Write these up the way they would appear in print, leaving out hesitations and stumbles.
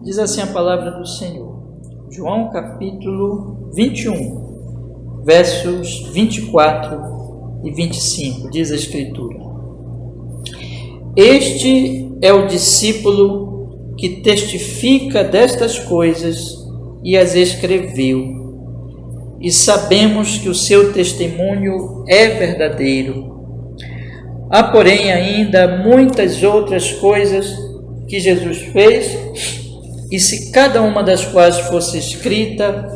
Diz assim a palavra do Senhor. João capítulo 21, versos 24 e 25, diz a Escritura: Este é o discípulo que testifica destas coisas e as escreveu, e sabemos que o seu testemunho é verdadeiro. Há, porém, ainda muitas outras coisas que Jesus fez, e se cada uma das quais fosse escrita,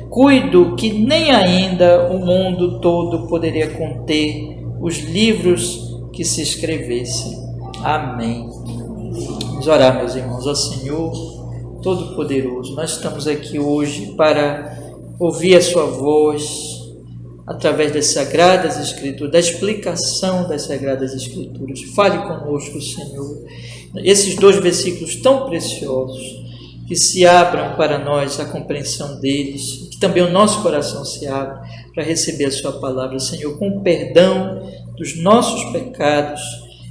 cuido que nem ainda o mundo todo poderia conter os livros que se escrevessem. Amém. Vamos orar, meus irmãos. Ó Senhor Todo-Poderoso, nós estamos aqui hoje para ouvir a sua voz através das Sagradas Escrituras, da explicação das Sagradas Escrituras. Fale conosco, Senhor, esses 2 versículos tão preciosos, que se abram para nós a compreensão deles, que também o nosso coração se abra para receber a sua palavra. Senhor, com o perdão dos nossos pecados,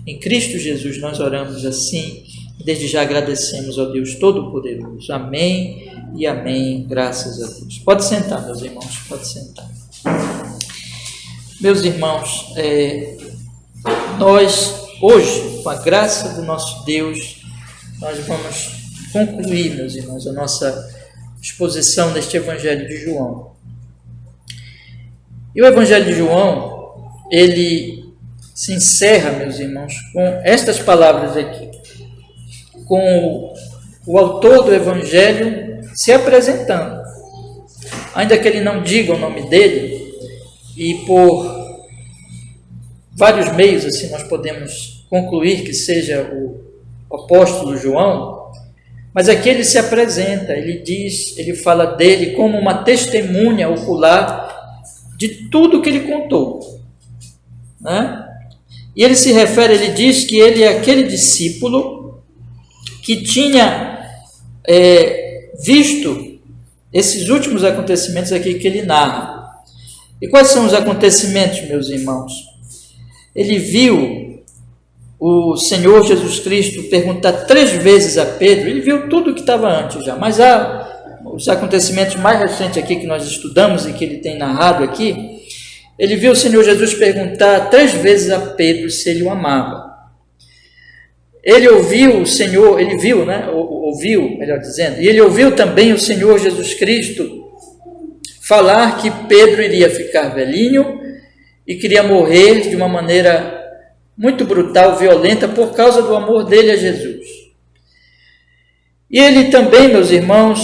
em Cristo Jesus nós oramos assim, e desde já agradecemos ao Deus Todo-Poderoso. Amém e amém, graças a Deus. Pode sentar, meus irmãos, pode sentar. Meus irmãos, nós hoje, com a graça do nosso Deus, nós vamos concluir, meus irmãos, a nossa exposição deste Evangelho de João. E o Evangelho de João, ele se encerra, meus irmãos, com estas palavras aqui, com o autor do Evangelho se apresentando, ainda que ele não diga o nome dele, e por vários meios assim nós podemos concluir que seja o apóstolo João. Mas aqui ele se apresenta, ele fala dele como uma testemunha ocular de tudo que ele contou, né? E ele se refere, ele diz que ele é aquele discípulo que tinha visto esses últimos acontecimentos aqui que ele narra. E quais são os acontecimentos, meus irmãos? Ele viu o Senhor Jesus Cristo perguntar 3 vezes a Pedro. Ele viu tudo o que estava antes já, mas há os acontecimentos mais recentes aqui que nós estudamos e que ele tem narrado aqui. Ele viu o Senhor Jesus perguntar 3 vezes a Pedro se ele o amava. Ele ouviu o Senhor, ele viu, né? Ouviu, melhor dizendo, e ele ouviu também o Senhor Jesus Cristo falar que Pedro iria ficar velhinho e queria morrer de uma maneira muito brutal, violenta, por causa do amor dele a Jesus. E ele também, meus irmãos,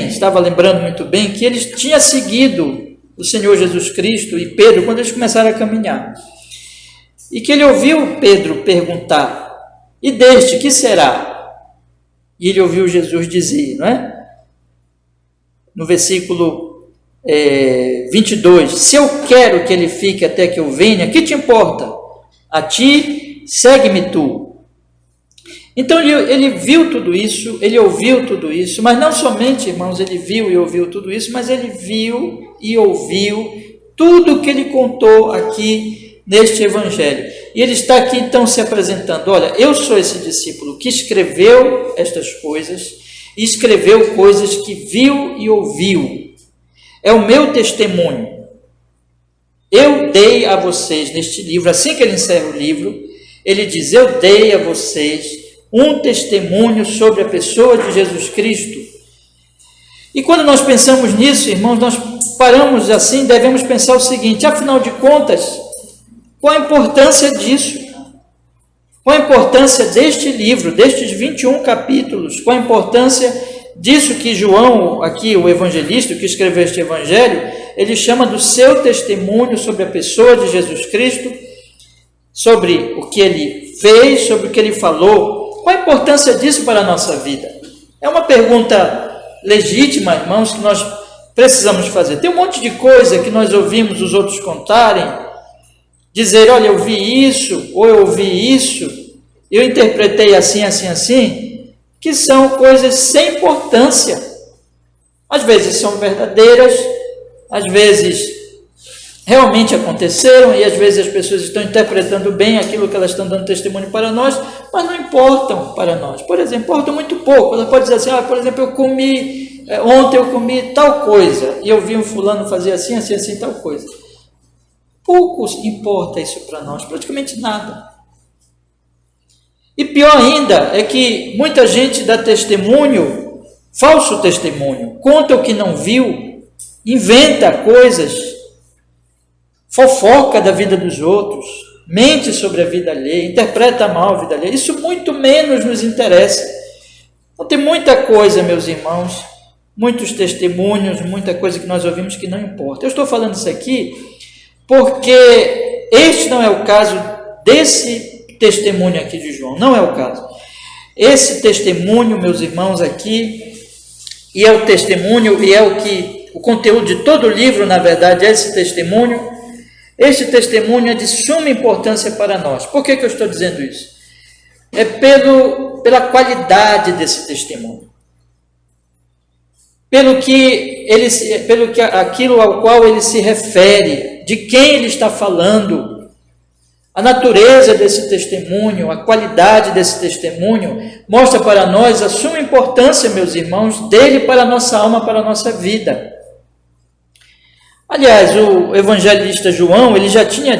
estava lembrando muito bem, que ele tinha seguido o Senhor Jesus Cristo e Pedro quando eles começaram a caminhar. E que ele ouviu Pedro perguntar: e deste, que será? E ele ouviu Jesus dizer, não é? No versículo 22, se eu quero que ele fique até que eu venha, que te importa? A ti, segue-me tu. Então ele viu tudo isso, ele ouviu tudo isso, mas não somente, irmãos, ele viu e ouviu tudo isso, mas ele viu e ouviu tudo que ele contou aqui neste Evangelho. E ele está aqui então se apresentando: olha, eu sou esse discípulo que escreveu estas coisas, e escreveu coisas que viu e ouviu. É o meu testemunho. Eu dei a vocês neste livro, assim que ele encerra o livro, ele diz: eu dei a vocês um testemunho sobre a pessoa de Jesus Cristo. E quando nós pensamos nisso, irmãos, nós paramos assim, devemos pensar o seguinte: afinal de contas, qual a importância disso? Qual a importância deste livro, destes 21 capítulos? Qual a importância disso que João, aqui o evangelista, que escreveu este evangelho, ele chama do seu testemunho sobre a pessoa de Jesus Cristo, sobre o que ele fez, sobre o que ele falou. Qual a importância disso para a nossa vida? É uma pergunta legítima, irmãos, que nós precisamos fazer. Tem um monte de coisa que nós ouvimos os outros contarem, dizer: olha, eu vi isso, ou eu ouvi isso, eu interpretei assim, assim, assim, que são coisas sem importância. Às vezes são verdadeiras, às vezes realmente aconteceram, e às vezes as pessoas estão interpretando bem aquilo que elas estão dando testemunho para nós, mas não importam para nós. Por exemplo, importam muito pouco. Ela pode dizer assim, por exemplo, ontem eu comi tal coisa, e eu vi um fulano fazer assim, assim, assim, tal coisa. Pouco importa isso para nós, praticamente nada. E pior ainda é que muita gente dá testemunho, falso testemunho, conta o que não viu, inventa coisas, fofoca da vida dos outros, mente sobre a vida alheia, interpreta mal a vida alheia. Isso muito menos nos interessa. Então tem muita coisa, meus irmãos, muitos testemunhos, muita coisa que nós ouvimos que não importa. Eu estou falando isso aqui porque este não é o caso desse testemunho aqui de João, não é o caso. Esse testemunho, meus irmãos, aqui, e é o testemunho, e é o conteúdo de todo o livro, na verdade, é esse testemunho. Este testemunho é de suma importância para nós. Por que eu estou dizendo isso? É pela qualidade desse testemunho. Aquilo ao qual ele se refere, de quem ele está falando, a natureza desse testemunho, a qualidade desse testemunho, mostra para nós a suma importância, meus irmãos, dele para a nossa alma, para a nossa vida. Aliás, o evangelista João, ele já tinha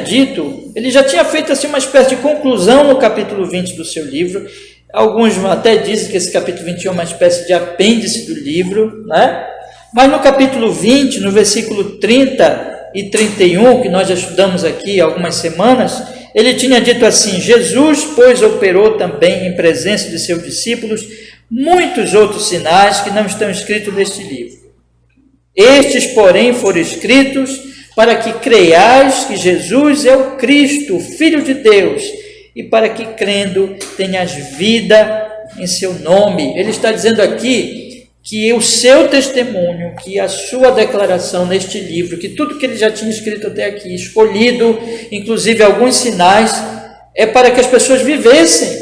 feito assim uma espécie de conclusão no capítulo 20 do seu livro. Alguns até dizem que esse capítulo 20 é uma espécie de apêndice do livro, né? Mas no capítulo 20, no versículo 30 e 31, que nós já estudamos aqui há algumas semanas, ele tinha dito assim: Jesus, pois, operou também em presença de seus discípulos muitos outros sinais que não estão escritos neste livro. Estes, porém, foram escritos para que creiais que Jesus é o Cristo, o Filho de Deus, e para que, crendo, tenhas vida em seu nome. Ele está dizendo aqui que o seu testemunho, que a sua declaração neste livro, que tudo que ele já tinha escrito até aqui, escolhido, inclusive alguns sinais, é para que as pessoas vivessem.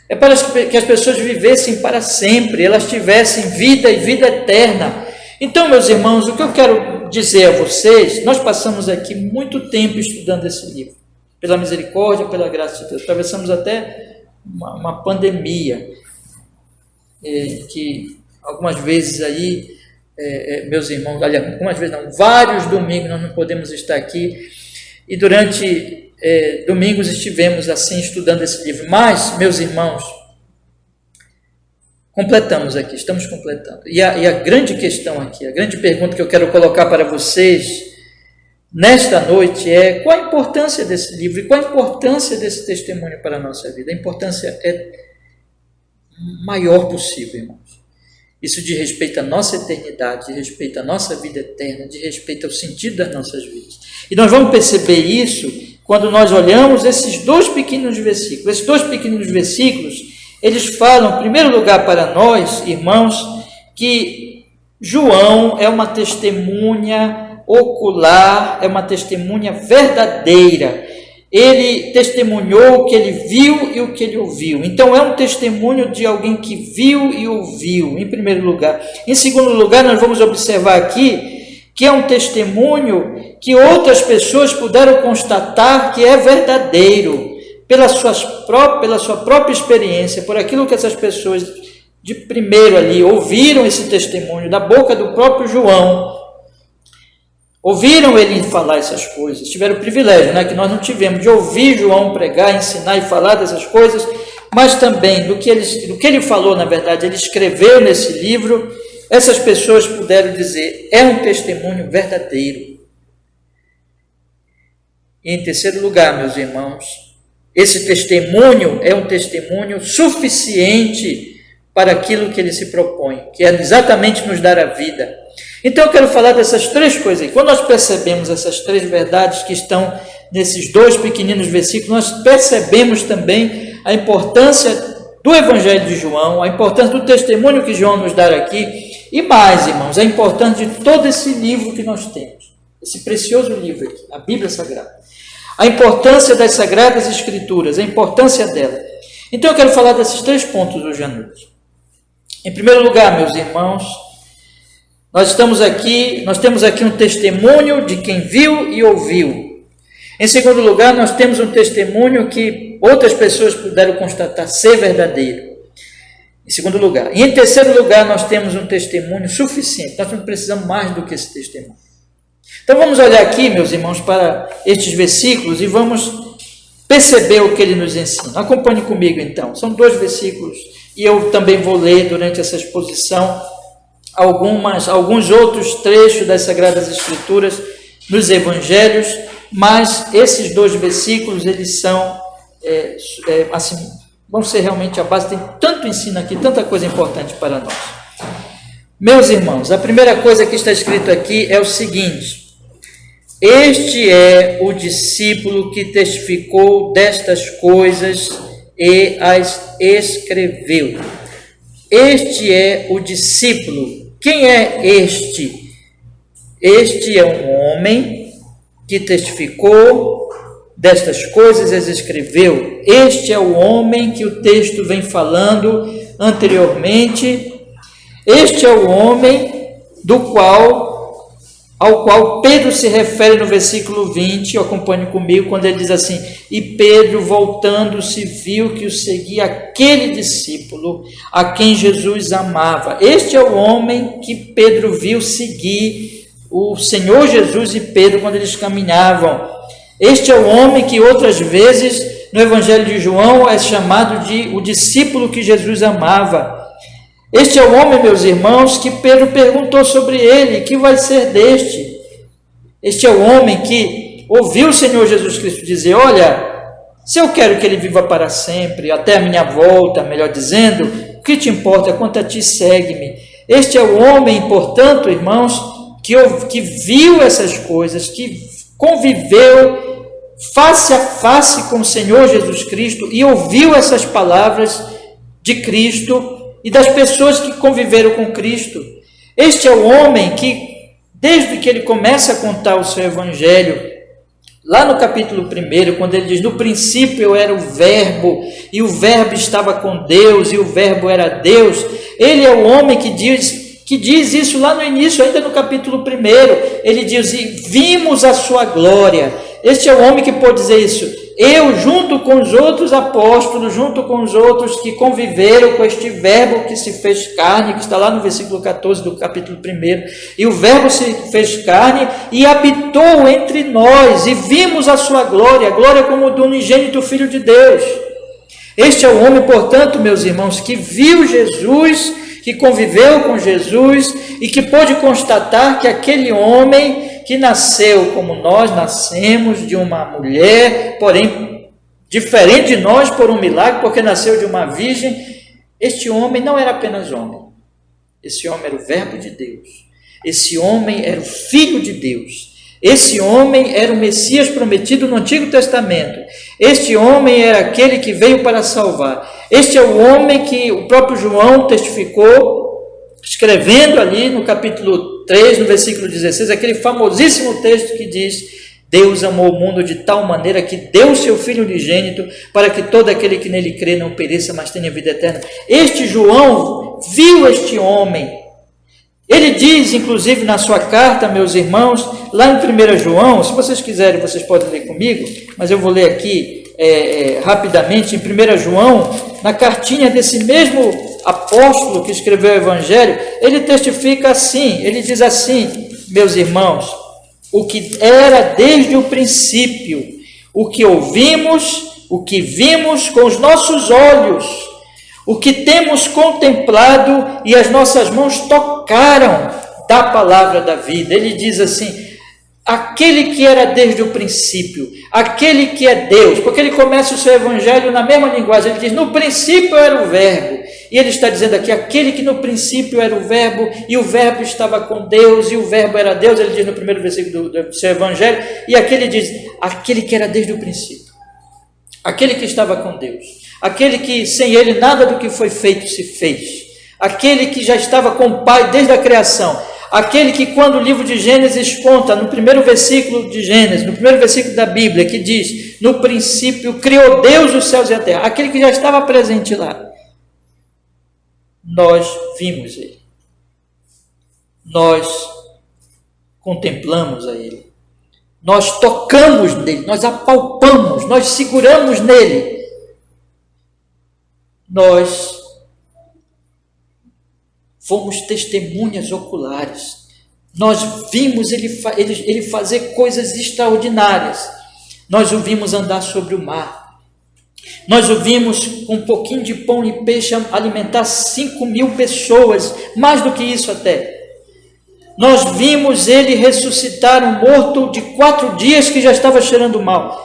É para que as pessoas vivessem para sempre, elas tivessem vida e vida eterna. Então, meus irmãos, o que eu quero dizer a vocês, nós passamos aqui muito tempo estudando esse livro, pela misericórdia, pela graça de Deus. Atravessamos até uma pandemia, que algumas vezes aí, meus irmãos, aliás, algumas vezes não, vários domingos nós não podemos estar aqui, e durante domingos estivemos assim estudando esse livro. Mas, meus irmãos, completamos aqui, estamos completando. E a grande questão aqui, a grande pergunta que eu quero colocar para vocês nesta noite é: qual a importância desse livro e qual a importância desse testemunho para a nossa vida? A importância é maior possível, irmãos. Isso diz respeito à nossa eternidade, diz respeito à nossa vida eterna, diz respeito ao sentido das nossas vidas. E nós vamos perceber isso quando nós olhamos esses dois pequenos versículos. Esses dois pequenos versículos, eles falam, em primeiro lugar, para nós, irmãos, que João é uma testemunha ocular, é uma testemunha verdadeira. Ele testemunhou o que ele viu e o que ele ouviu. Então, é um testemunho de alguém que viu e ouviu, em primeiro lugar. Em segundo lugar, nós vamos observar aqui que é um testemunho que outras pessoas puderam constatar que é verdadeiro, pela sua própria experiência, por aquilo que essas pessoas de primeiro ali ouviram esse testemunho da boca do próprio João, ouviram ele falar essas coisas, tiveram o privilégio, que nós não tivemos, de ouvir João pregar, ensinar e falar dessas coisas, mas também do que ele falou, na verdade, ele escreveu nesse livro, essas pessoas puderam dizer, é um testemunho verdadeiro. E em terceiro lugar, meus irmãos, esse testemunho é um testemunho suficiente para aquilo que ele se propõe, que é exatamente nos dar a vida. Então eu quero falar dessas três coisas aí. Quando nós percebemos essas três verdades que estão nesses dois pequeninos versículos, nós percebemos também a importância do Evangelho de João, a importância do testemunho que João nos dá aqui, e mais, irmãos, a importância de todo esse livro que nós temos, esse precioso livro aqui, a Bíblia Sagrada. A importância das Sagradas Escrituras, a importância dela. Então eu quero falar desses três pontos hoje à noite. Em primeiro lugar, meus irmãos, nós temos aqui um testemunho de quem viu e ouviu. Em segundo lugar, nós temos um testemunho que outras pessoas puderam constatar ser verdadeiro. Em segundo lugar. E em terceiro lugar, nós temos um testemunho suficiente. Nós não precisamos mais do que esse testemunho. Então vamos olhar aqui, meus irmãos, para estes versículos e vamos perceber o que ele nos ensina. Acompanhe comigo então. São 2 versículos e eu também vou ler durante essa exposição alguns outros trechos das Sagradas Escrituras nos Evangelhos, mas esses 2 versículos, eles são, assim, vão ser realmente a base. Tem tanto ensino aqui, tanta coisa importante para nós. Meus irmãos, a primeira coisa que está escrito aqui é o seguinte: este é o discípulo que testificou destas coisas e as escreveu. Este é o discípulo. Quem é este? Este é um homem que testificou destas coisas e as escreveu. Este é o homem que o texto vem falando anteriormente. Este é o homem ao qual Pedro se refere no versículo 20, acompanhe comigo, quando ele diz assim: e Pedro, voltando-se, viu que o seguia aquele discípulo a quem Jesus amava. Este é o homem que Pedro viu seguir o Senhor Jesus e Pedro quando eles caminhavam. Este é o homem que outras vezes no Evangelho de João é chamado de o discípulo que Jesus amava. Este é o homem, meus irmãos, que Pedro perguntou sobre ele: que vai ser deste? Este é o homem que ouviu o Senhor Jesus Cristo dizer: olha, se eu quero que ele viva para sempre, até a minha volta, melhor dizendo, o que te importa? Quanto a ti, segue-me. Este é o homem, portanto, irmãos, que viu essas coisas, que conviveu face a face com o Senhor Jesus Cristo e ouviu essas palavras de Cristo e das pessoas que conviveram com Cristo. Este é o homem que, desde que ele começa a contar o seu evangelho, lá no capítulo 1, quando ele diz: no princípio era o verbo, e o verbo estava com Deus, e o verbo era Deus, ele é o homem que diz isso lá no início, ainda no capítulo 1, ele diz: e vimos a sua glória. Este é o homem que pode dizer isso. Eu, junto com os outros apóstolos, junto com os outros que conviveram com este verbo que se fez carne, que está lá no versículo 14 do capítulo 1, e o verbo se fez carne e habitou entre nós, e vimos a sua glória, a glória como do unigênito Filho de Deus. Este é o homem, portanto, meus irmãos, que viu Jesus, que conviveu com Jesus e que pôde constatar que aquele homem que nasceu como nós nascemos, de uma mulher, porém diferente de nós por um milagre, porque nasceu de uma virgem, este homem não era apenas homem. Esse homem era o verbo de Deus. Esse homem era o Filho de Deus. Esse homem era o Messias prometido no Antigo Testamento. Este homem era aquele que veio para salvar. Este é o homem que o próprio João testificou, escrevendo ali no capítulo 3, no versículo 16, aquele famosíssimo texto que diz: Deus amou o mundo de tal maneira que deu o seu Filho unigênito, para que todo aquele que nele crê não pereça, mas tenha vida eterna. Este João viu este homem. Ele diz, inclusive, na sua carta, meus irmãos, lá em 1 João, se vocês quiserem, vocês podem ler comigo, mas eu vou ler aqui rapidamente, em 1 João, na cartinha desse mesmo apóstolo que escreveu o Evangelho, ele testifica assim, ele diz assim: meus irmãos, o que era desde o princípio, o que ouvimos, o que vimos com os nossos olhos, o que temos contemplado e as nossas mãos tocaram da palavra da vida. Ele diz assim: aquele que era desde o princípio, aquele que é Deus, porque ele começa o seu evangelho na mesma linguagem, ele diz: no princípio era o verbo, e ele está dizendo aqui: aquele que no princípio era o verbo, e o verbo estava com Deus, e o verbo era Deus. Ele diz no primeiro versículo do seu evangelho, e aqui ele diz: aquele que era desde o princípio, aquele que estava com Deus, aquele que sem ele nada do que foi feito se fez, aquele que já estava com o Pai desde a criação, aquele que, quando o livro de Gênesis conta, no primeiro versículo de Gênesis, no primeiro versículo da Bíblia, que diz: no princípio criou Deus os céus e a terra, aquele que já estava presente lá, nós vimos ele. nós contemplamos a Ele, nós tocamos nele, nós apalpamos, nós seguramos nele, nós fomos testemunhas oculares, nós vimos ele fazer coisas extraordinárias, nós o vimos andar sobre o mar, nós o vimos com um pouquinho de pão e peixe alimentar 5.000 pessoas, mais do que isso até. Nós vimos ele ressuscitar um morto de 4 dias que já estava cheirando mal.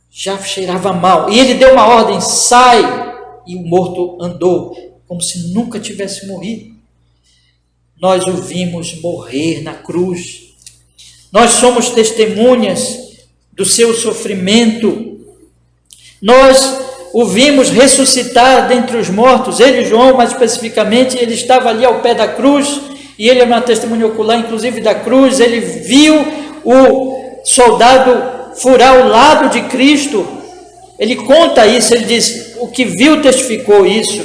Já cheirava mal. E ele deu uma ordem, sai. E o morto andou, como se nunca tivesse morrido. Nós o vimos morrer na cruz. Nós somos testemunhas do seu sofrimento. Nós o vimos ressuscitar dentre os mortos. Ele, João, mais especificamente, ele estava ali ao pé da cruz. E ele é uma testemunha ocular, inclusive, da cruz. Ele viu o soldado furar o lado de Cristo. Ele conta isso, ele diz, o que viu testificou isso.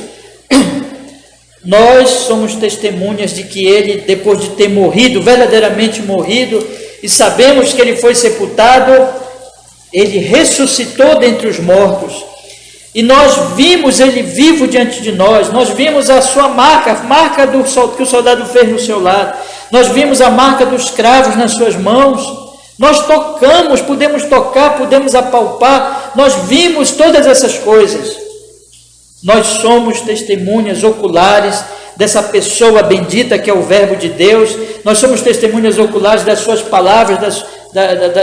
Nós somos testemunhas de que ele, depois de ter morrido, verdadeiramente morrido, e sabemos que ele foi sepultado, ele ressuscitou dentre os mortos. E nós vimos ele vivo diante de nós, nós vimos a sua marca, a marca que o soldado fez no seu lado, nós vimos a marca dos cravos nas suas mãos, nós tocamos, podemos tocar, podemos apalpar, nós vimos todas essas coisas. Nós somos testemunhas oculares dessa pessoa bendita que é o Verbo de Deus, nós somos testemunhas oculares das suas palavras,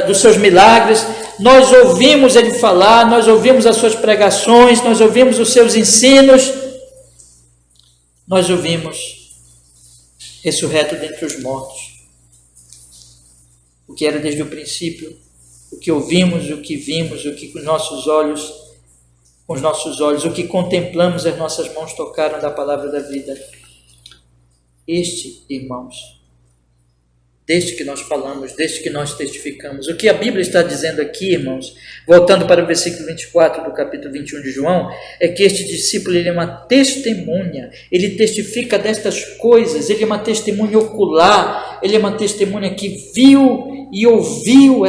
dos seus milagres, nós ouvimos ele falar, nós ouvimos as suas pregações, nós ouvimos os seus ensinos, nós ouvimos ressurreto dentre os mortos, o que era desde o princípio, o que ouvimos, o que vimos, o que com os nossos olhos, o que contemplamos, as nossas mãos tocaram da palavra da vida. Este, irmãos, desde que nós falamos, desde que nós testificamos. O que a Bíblia está dizendo aqui, irmãos, voltando para o versículo 24 do capítulo 21 de João, é que este discípulo ele é uma testemunha, ele testifica destas coisas, ele é uma testemunha ocular, ele é uma testemunha que viu e ouviu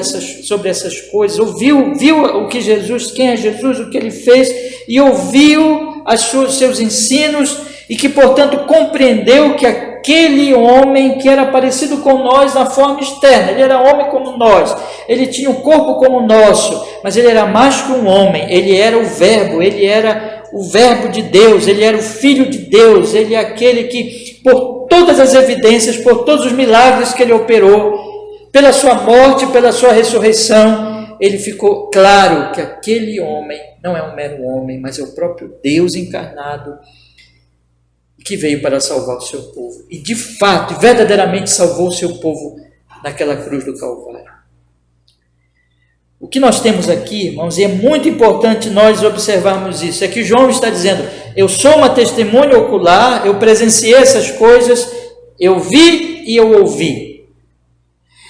sobre essas coisas, viu o que Jesus, quem é Jesus, o que ele fez, e ouviu seus ensinos, e que, portanto, compreendeu que aquele homem que era parecido com nós na forma externa, ele era homem como nós, ele tinha um corpo como o nosso, mas ele era mais que um homem, ele era o Verbo, ele era o Verbo de Deus, ele era o Filho de Deus, ele é aquele que, por todas as evidências, por todos os milagres que ele operou, pela sua morte, pela sua ressurreição, ele ficou claro que aquele homem não é um mero homem, mas é o próprio Deus encarnado, que veio para salvar o seu povo. E de fato, verdadeiramente salvou o seu povo naquela cruz do Calvário. O que nós temos aqui, irmãos, e é muito importante nós observarmos isso, é que João está dizendo, eu sou uma testemunha ocular, eu presenciei essas coisas, eu vi e eu ouvi.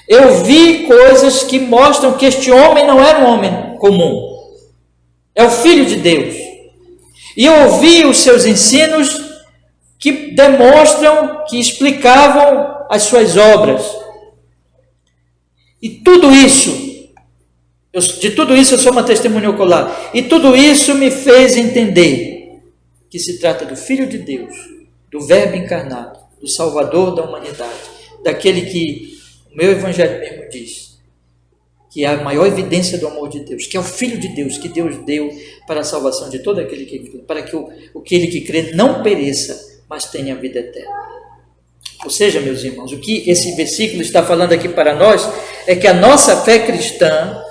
Eu vi coisas que mostram que este homem não era um homem comum, é o Filho de Deus. E eu ouvi os seus ensinos que demonstram, que explicavam as suas obras. E tudo isso, de tudo isso eu sou uma testemunha ocular. E tudo isso me fez entender que se trata do Filho de Deus, do Verbo encarnado, do Salvador da humanidade, daquele que o meu Evangelho mesmo diz, que é a maior evidência do amor de Deus, que é o Filho de Deus, que Deus deu para a salvação de todo aquele que crê, para que aquele que crê não pereça, mas tenha vida eterna. Ou seja, meus irmãos, o que esse versículo está falando aqui para nós é que a nossa fé cristã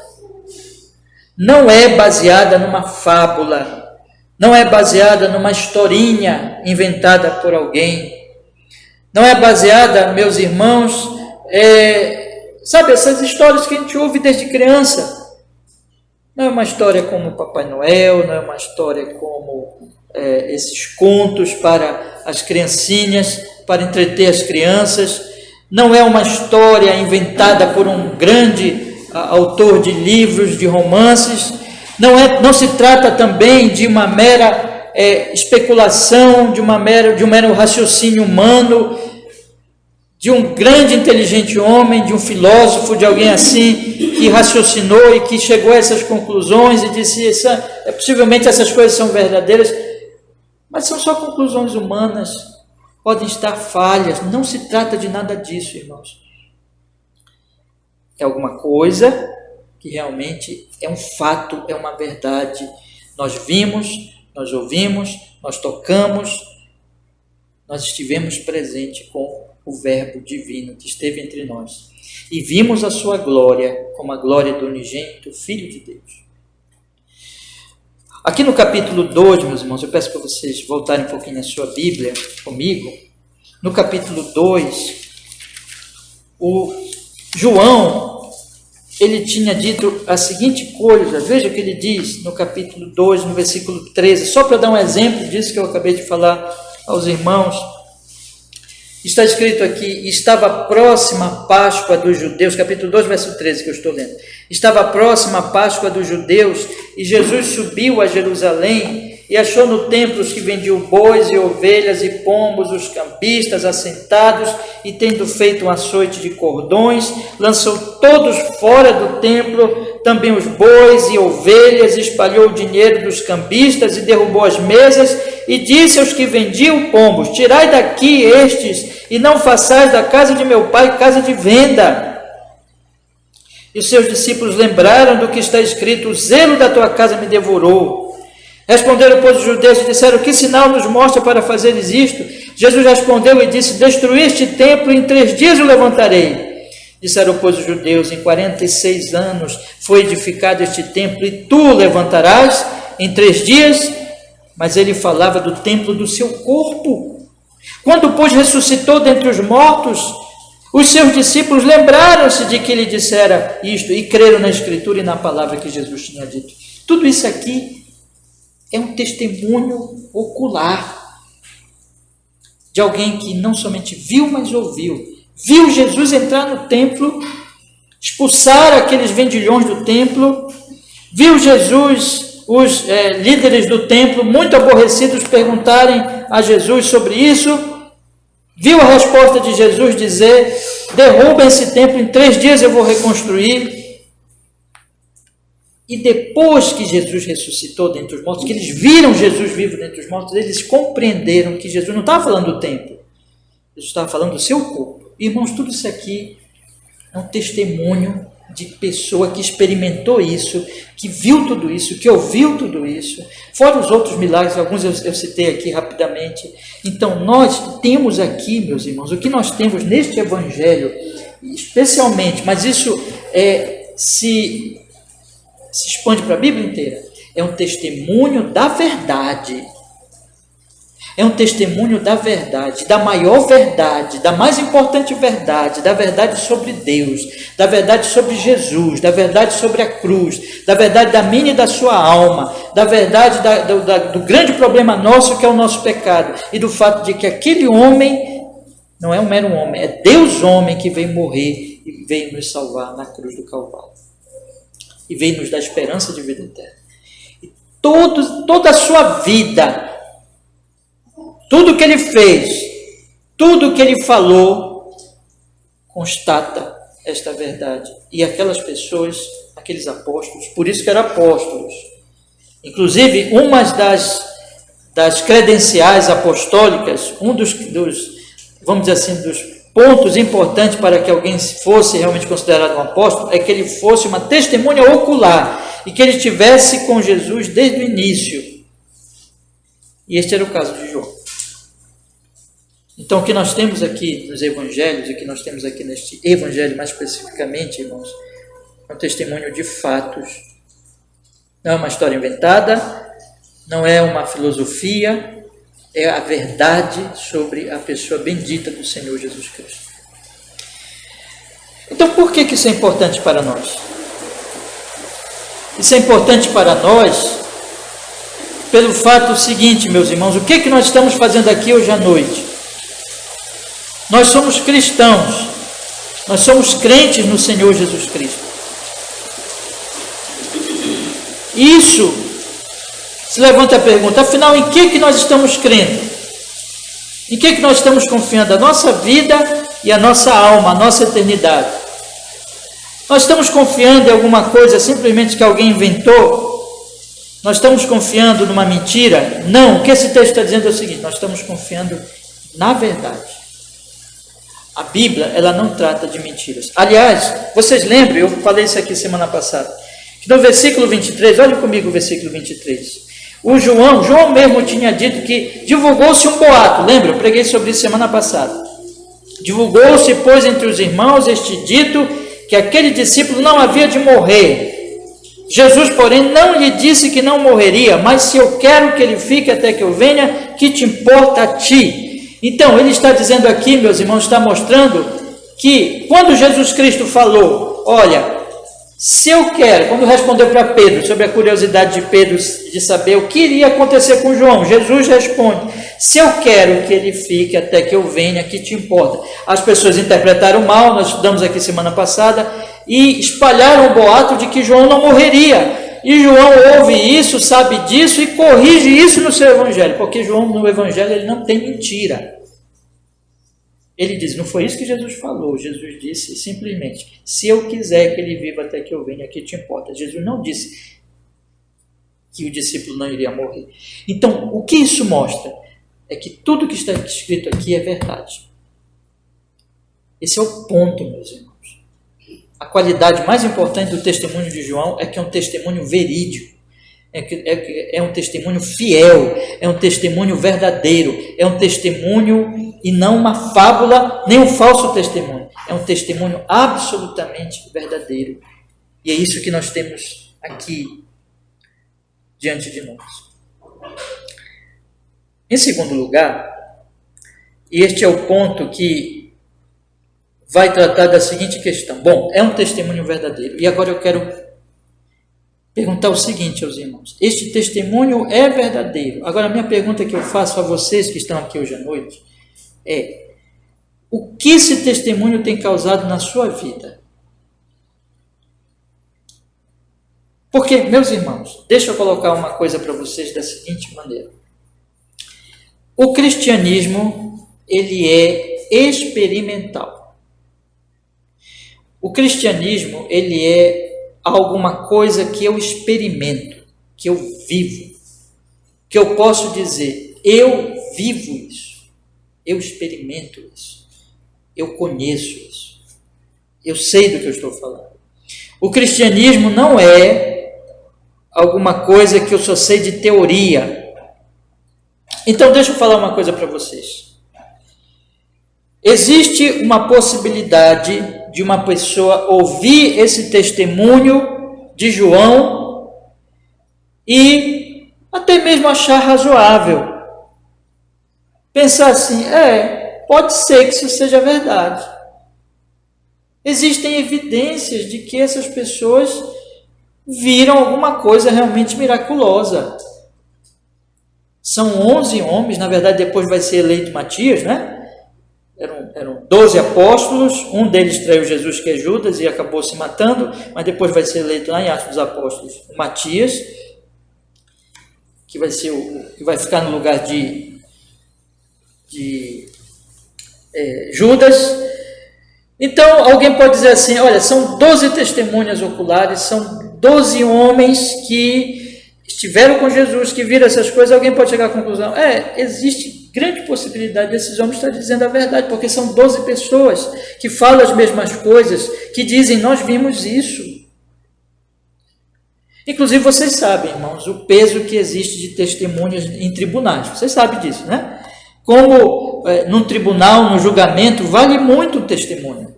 não é baseada numa fábula, não é baseada numa historinha inventada por alguém, não é baseada, meus irmãos, sabe, essas histórias que a gente ouve desde criança. Não é uma história como Papai Noel, não é uma história como esses contos para as criancinhas, para entreter as crianças, não é uma história inventada por um grande autor de livros, de romances, não se trata também de uma mera especulação, de um mero raciocínio humano, de um grande inteligente homem, de um filósofo, de alguém assim, que raciocinou e que chegou a essas conclusões e disse, possivelmente essas coisas são verdadeiras, mas são só conclusões humanas, podem estar falhas, não se trata de nada disso, irmãos. É alguma coisa que realmente é um fato, é uma verdade. Nós vimos, nós ouvimos, nós tocamos, nós estivemos presentes com o Verbo divino que esteve entre nós. E vimos a sua glória como a glória do unigênito Filho de Deus. Aqui no capítulo 2, meus irmãos, eu peço para vocês voltarem um pouquinho na sua Bíblia comigo. No capítulo 2, o João, ele tinha dito a seguinte coisa, veja o que ele diz no capítulo 2, no versículo 13, só para dar um exemplo disso que eu acabei de falar aos irmãos. Está escrito aqui, estava próxima a Páscoa dos judeus, capítulo 2, verso 13 que eu estou lendo. Estava próxima a Páscoa dos judeus e Jesus subiu a Jerusalém e achou no templo os que vendiam bois e ovelhas e pombos, os campistas assentados, e tendo feito um açoite de cordões, lançou todos fora do templo, também os bois e ovelhas, espalhou o dinheiro dos cambistas e derrubou as mesas, e disse aos que vendiam pombos, tirai daqui estes, e não façais da casa de meu pai casa de venda. E os seus discípulos lembraram do que está escrito, o zelo da tua casa me devorou. Responderam, pois, os judeus e disseram, que sinal nos mostra para fazeres isto? Jesus respondeu e disse, destruí este templo, e em 3 dias o levantarei. Disseram, pois, os judeus, em 46 anos foi edificado este templo, e tu o levantarás em 3 dias? Mas ele falava do templo do seu corpo. Quando, pois, ressuscitou dentre os mortos, os seus discípulos lembraram-se de que ele dissera isto, e creram na Escritura e na palavra que Jesus tinha dito. Tudo isso aqui é um testemunho ocular de alguém que não somente viu, mas ouviu. Viu Jesus entrar no templo, expulsar aqueles vendilhões do templo, viu Jesus, os líderes do templo, muito aborrecidos, perguntarem a Jesus sobre isso, viu a resposta de Jesus dizer, derrubem esse templo, em 3 dias eu vou reconstruir. E depois que Jesus ressuscitou dentre os mortos, que eles viram Jesus vivo dentre os mortos, eles compreenderam que Jesus não estava falando do templo, Jesus estava falando do seu corpo. Irmãos, tudo isso aqui é um testemunho de pessoa que experimentou isso, que viu tudo isso, que ouviu tudo isso, fora os outros milagres, alguns eu citei aqui rapidamente. Então nós temos aqui, meus irmãos, o que nós temos neste evangelho, especialmente, mas isso se expande para a Bíblia inteira, é um testemunho da verdade. É um testemunho da verdade, da maior verdade, da mais importante verdade, da verdade sobre Deus, da verdade sobre Jesus, da verdade sobre a cruz, da verdade da minha e da sua alma, da verdade do grande problema nosso que é o nosso pecado, e do fato de que aquele homem não é um mero homem, é Deus homem que veio morrer e veio nos salvar na cruz do Calvário. E veio nos dar esperança de vida eterna. E toda a sua vida, tudo que ele fez, tudo que ele falou, constata esta verdade. E aquelas pessoas, aqueles apóstolos, por isso que eram apóstolos. Inclusive, uma das credenciais apostólicas, um dos, vamos dizer assim, dos pontos importantes para que alguém fosse realmente considerado um apóstolo, é que ele fosse uma testemunha ocular e que ele estivesse com Jesus desde o início. E este era o caso de João. Então, o que nós temos aqui nos evangelhos, e que nós temos aqui neste evangelho mais especificamente, irmãos, é um testemunho de fatos. Não é uma história inventada, não é uma filosofia, é a verdade sobre a pessoa bendita do Senhor Jesus Cristo. Então, por que isso é importante para nós? Isso é importante para nós pelo fato seguinte, meus irmãos, o que nós estamos fazendo aqui hoje à noite? Nós somos cristãos, nós somos crentes no Senhor Jesus Cristo. Isso se levanta a pergunta, afinal, em que nós estamos crendo? Em que nós estamos confiando? A nossa vida e a nossa alma, a nossa eternidade. Nós estamos confiando em alguma coisa simplesmente que alguém inventou? Nós estamos confiando numa mentira? Não, o que esse texto está dizendo é o seguinte: nós estamos confiando na verdade. A Bíblia, ela não trata de mentiras. Aliás, vocês lembram, eu falei isso aqui semana passada, que no versículo 23, olhem comigo o versículo 23, o João mesmo tinha dito que divulgou-se um boato, lembra? Eu preguei sobre isso semana passada. Divulgou-se, pois, entre os irmãos este dito, que aquele discípulo não havia de morrer. Jesus, porém, não lhe disse que não morreria, mas se eu quero que ele fique até que eu venha, que te importa a ti? Então, ele está dizendo aqui, meus irmãos, está mostrando que quando Jesus Cristo falou, olha, se eu quero, quando respondeu para Pedro, sobre a curiosidade de Pedro de saber o que iria acontecer com João, Jesus responde, se eu quero que ele fique até que eu venha, que te importa? As pessoas interpretaram mal, nós estudamos aqui semana passada, e espalharam o boato de que João não morreria. E João ouve isso, sabe disso e corrige isso no seu evangelho, porque João no evangelho ele não tem mentira. Ele diz, não foi isso que Jesus falou, Jesus disse simplesmente, se eu quiser que ele viva até que eu venha, que te importa? Jesus não disse que o discípulo não iria morrer. Então, o que isso mostra? É que tudo que está escrito aqui é verdade. Esse é o ponto, meus irmãos. A qualidade mais importante do testemunho de João é que é um testemunho verídico, é um testemunho fiel, é um testemunho verdadeiro, é um testemunho e não uma fábula, nem um falso testemunho, é um testemunho absolutamente verdadeiro. E é isso que nós temos aqui diante de nós. Em segundo lugar, e este é o ponto que vai tratar da seguinte questão. Bom, é um testemunho verdadeiro. E agora eu quero perguntar o seguinte aos irmãos. Este testemunho é verdadeiro. Agora a minha pergunta que eu faço a vocês que estão aqui hoje à noite é: o que esse testemunho tem causado na sua vida? Porque, meus irmãos, deixa eu colocar uma coisa para vocês da seguinte maneira. O cristianismo, ele é experimental. O cristianismo, ele é alguma coisa que eu experimento, que eu vivo, que eu posso dizer, eu vivo isso, eu experimento isso, eu conheço isso, eu sei do que eu estou falando. O cristianismo não é alguma coisa que eu só sei de teoria. Então, deixa eu falar uma coisa para vocês. Existe uma possibilidade de uma pessoa ouvir esse testemunho de João e até mesmo achar razoável. Pensar assim, pode ser que isso seja verdade. Existem evidências de que essas pessoas viram alguma coisa realmente miraculosa. São 11 homens, na verdade depois vai ser eleito Matias, né? Eram 12 apóstolos, um deles traiu Jesus, que é Judas, e acabou se matando, mas depois vai ser eleito lá em Atos dos Apóstolos, o Matias, que vai ser que vai ficar no lugar de Judas. Então, alguém pode dizer assim, olha, são 12 testemunhas oculares, são 12 homens que estiveram com Jesus, que viram essas coisas. Alguém pode chegar à conclusão, existe grande possibilidade desses homens estarem dizendo a verdade, porque são 12 pessoas que falam as mesmas coisas, que dizem, nós vimos isso. Inclusive, vocês sabem, irmãos, o peso que existe de testemunhas em tribunais. Vocês sabem disso, né? Como num tribunal, no julgamento, vale muito o testemunho.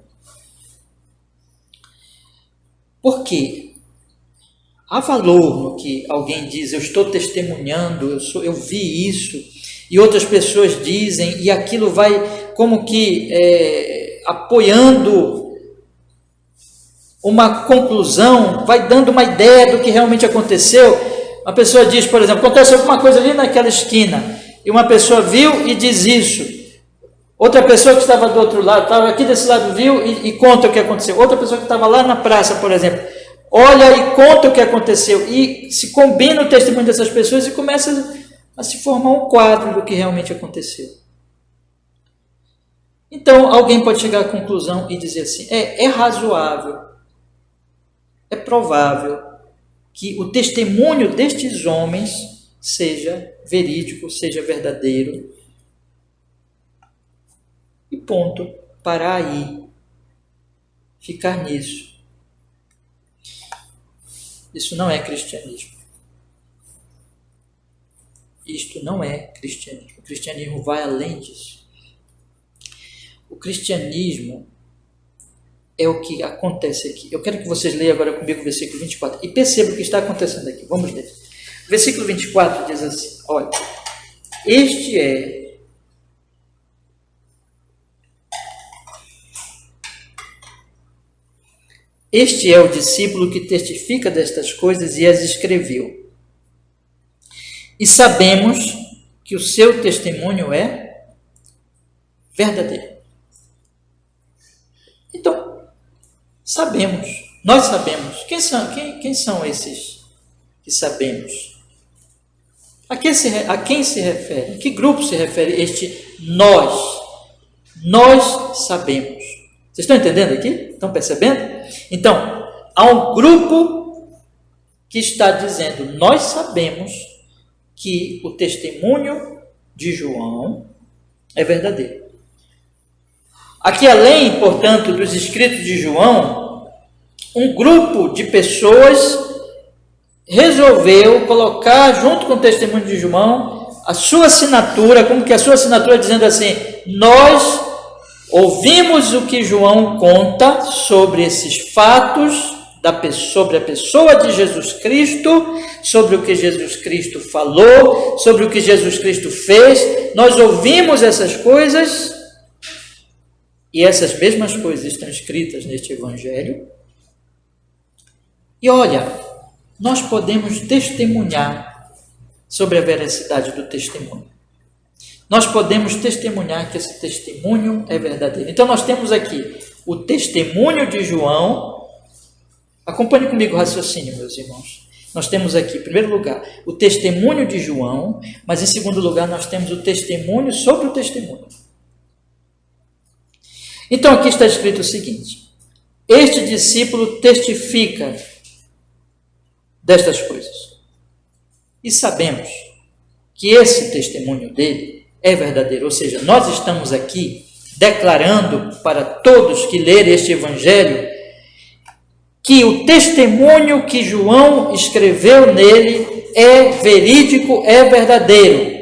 Por quê? Há valor no que alguém diz, eu estou testemunhando, eu vi isso, e outras pessoas dizem, e aquilo vai como que apoiando uma conclusão, vai dando uma ideia do que realmente aconteceu. Uma pessoa diz, por exemplo, acontece alguma coisa ali naquela esquina, e uma pessoa viu e diz isso. Outra pessoa que estava do outro lado, estava aqui desse lado, viu e conta o que aconteceu. Outra pessoa que estava lá na praça, por exemplo, olha e conta o que aconteceu. E se combina o testemunho dessas pessoas e começa a se formar um quadro do que realmente aconteceu. Então, alguém pode chegar à conclusão e dizer assim, é razoável, é provável que o testemunho destes homens seja verídico, seja verdadeiro. E ponto, parar aí, ficar nisso. Isso não é cristianismo. Isto não é cristianismo. O cristianismo vai além disso. O cristianismo é o que acontece aqui. Eu quero que vocês leiam agora comigo o versículo 24 e percebam o que está acontecendo aqui. Vamos ler. O versículo 24 diz assim, olha, Este é o discípulo que testifica destas coisas e as escreveu. E sabemos que o seu testemunho é verdadeiro. Então, nós sabemos. Quem são esses que sabemos? A quem se refere? A que grupo se refere este nós? Nós sabemos. Vocês estão entendendo aqui? Estão percebendo? Então, há um grupo que está dizendo, nós sabemos que o testemunho de João é verdadeiro. Aqui, além, portanto, dos escritos de João, um grupo de pessoas resolveu colocar junto com o testemunho de João a sua assinatura, como que a sua assinatura dizendo assim, nós ouvimos o que João conta sobre esses fatos, sobre a pessoa de Jesus Cristo, sobre o que Jesus Cristo falou, sobre o que Jesus Cristo fez. Nós ouvimos essas coisas e essas mesmas coisas estão escritas neste Evangelho. E olha, nós podemos testemunhar sobre a veracidade do testemunho. Nós podemos testemunhar que esse testemunho é verdadeiro. Então, nós temos aqui o testemunho de João. Acompanhe comigo o raciocínio, meus irmãos. Nós temos aqui, em primeiro lugar, o testemunho de João, mas em segundo lugar, nós temos o testemunho sobre o testemunho. Então, aqui está escrito o seguinte: este discípulo testifica destas coisas. E sabemos que esse testemunho dele é verdadeiro, ou seja, nós estamos aqui declarando para todos que lerem este Evangelho que o testemunho que João escreveu nele é verídico, é verdadeiro.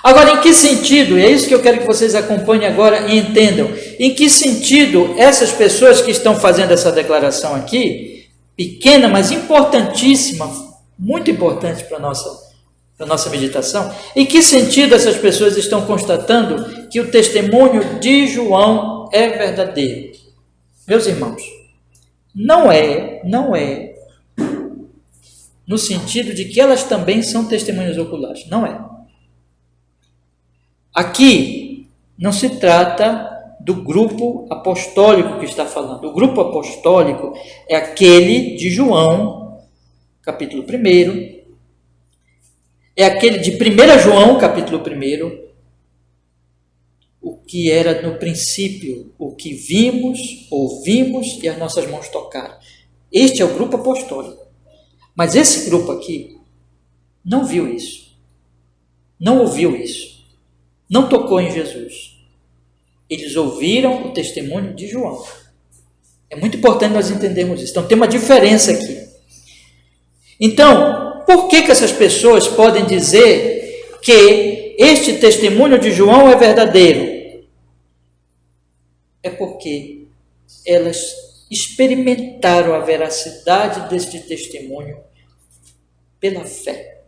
Agora, em que sentido, e é isso que eu quero que vocês acompanhem agora e entendam, em que sentido essas pessoas que estão fazendo essa declaração aqui, pequena, mas importantíssima, muito importante para a nossa meditação, em que sentido essas pessoas estão constatando que o testemunho de João é verdadeiro? Meus irmãos, não é no sentido de que elas também são testemunhas oculares, não é. Aqui não se trata do grupo apostólico que está falando. O grupo apostólico é aquele de João, capítulo 1, é aquele de 1 João, capítulo 1, o que era no princípio, o que vimos, ouvimos e as nossas mãos tocaram. Este é o grupo apostólico. Mas esse grupo aqui não viu isso, não ouviu isso, não tocou em Jesus. Eles ouviram o testemunho de João. É muito importante nós entendermos isso. Então tem uma diferença aqui. Então, por que essas pessoas podem dizer que este testemunho de João é verdadeiro? É porque elas experimentaram a veracidade deste testemunho pela fé,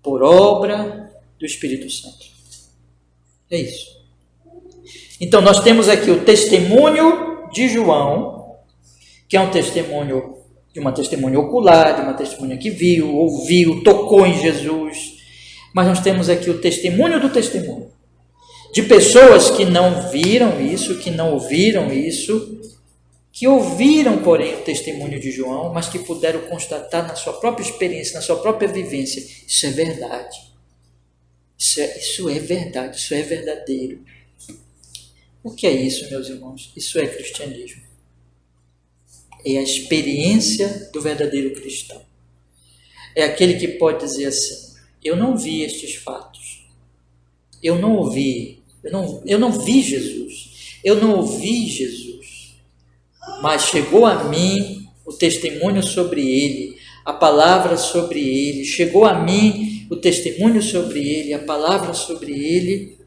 por obra do Espírito Santo. É isso. Então, nós temos aqui o testemunho de João, que é um testemunho de uma testemunha ocular, de uma testemunha que viu, ouviu, tocou em Jesus. Mas nós temos aqui o testemunho do testemunho, de pessoas que não viram isso, que não ouviram isso, que ouviram, porém, o testemunho de João, mas que puderam constatar na sua própria experiência, na sua própria vivência, isso é verdade. Isso é verdade, isso é verdadeiro. O que é isso, meus irmãos? Isso é cristianismo. É a experiência do verdadeiro cristão. É aquele que pode dizer assim: eu não vi estes fatos, eu não ouvi, eu não vi Jesus, eu não ouvi Jesus, mas chegou a mim o testemunho sobre ele, a palavra sobre ele, chegou a mim o testemunho sobre ele, a palavra sobre ele,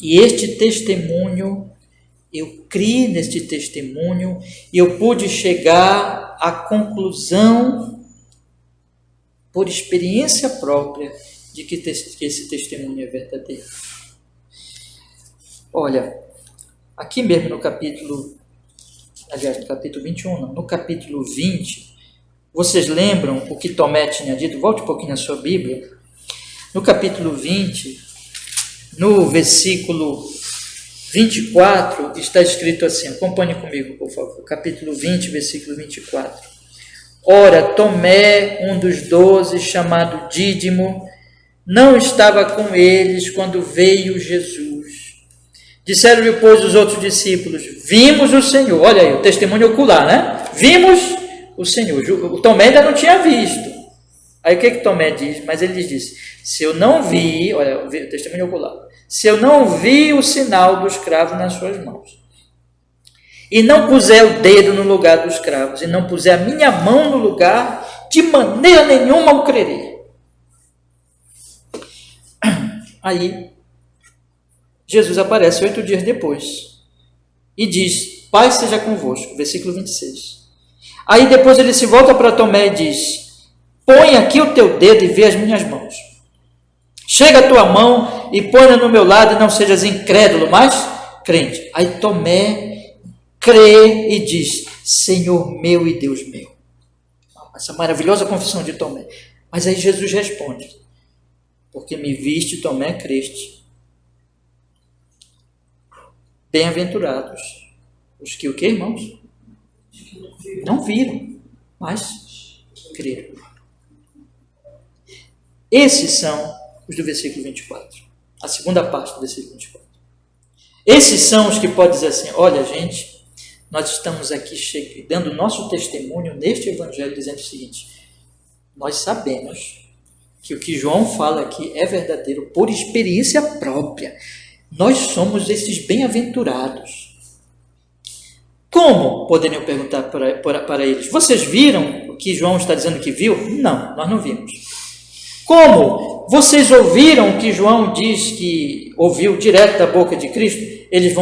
e este testemunho, eu criei neste testemunho, e eu pude chegar à conclusão, por experiência própria, de que esse testemunho é verdadeiro. Olha, aqui mesmo no capítulo 21, não, no capítulo 20, vocês lembram o que Tomé tinha dito? Volte um pouquinho na sua Bíblia. No capítulo 20, no versículo 24, está escrito assim, acompanhe comigo, por favor. Capítulo 20, versículo 24. Ora, Tomé, um dos 12, chamado Dídimo, não estava com eles quando veio Jesus. Disseram-lhe, pois, os outros discípulos: vimos o Senhor. Olha aí, o testemunho ocular, né? Vimos o Senhor. O Tomé ainda não tinha visto. Aí o que Tomé diz? Mas ele diz: se eu não vi, olha, o testemunho ocular, se eu não vi o sinal dos cravos nas suas mãos, e não puser o dedo no lugar dos cravos, e não puser a minha mão no lugar, de maneira nenhuma eu crerei. Aí, Jesus aparece 8 dias depois, e diz: paz seja convosco, versículo 26. Aí depois ele se volta para Tomé e diz: põe aqui o teu dedo e vê as minhas mãos. Chega a tua mão e põe-na no meu lado, e não sejas incrédulo, mas crente. Aí Tomé crê e diz: Senhor meu e Deus meu. Essa maravilhosa confissão de Tomé. Mas aí Jesus responde: porque me viste, Tomé, creste. Bem-aventurados os que o que, irmãos? Não viram, mas creram. Esses são os do versículo 24. A segunda parte do versículo 24. Esses são os que podem dizer assim: olha, gente, nós estamos aqui dando o nosso testemunho neste evangelho, dizendo o seguinte: nós sabemos que o que João fala aqui é verdadeiro por experiência própria. Nós somos esses bem-aventurados. Como? Poderiam perguntar para eles: vocês viram o que João está dizendo que viu? Não, nós não vimos. Como? Vocês ouviram o que João diz que ouviu direto da boca de Cristo? Eles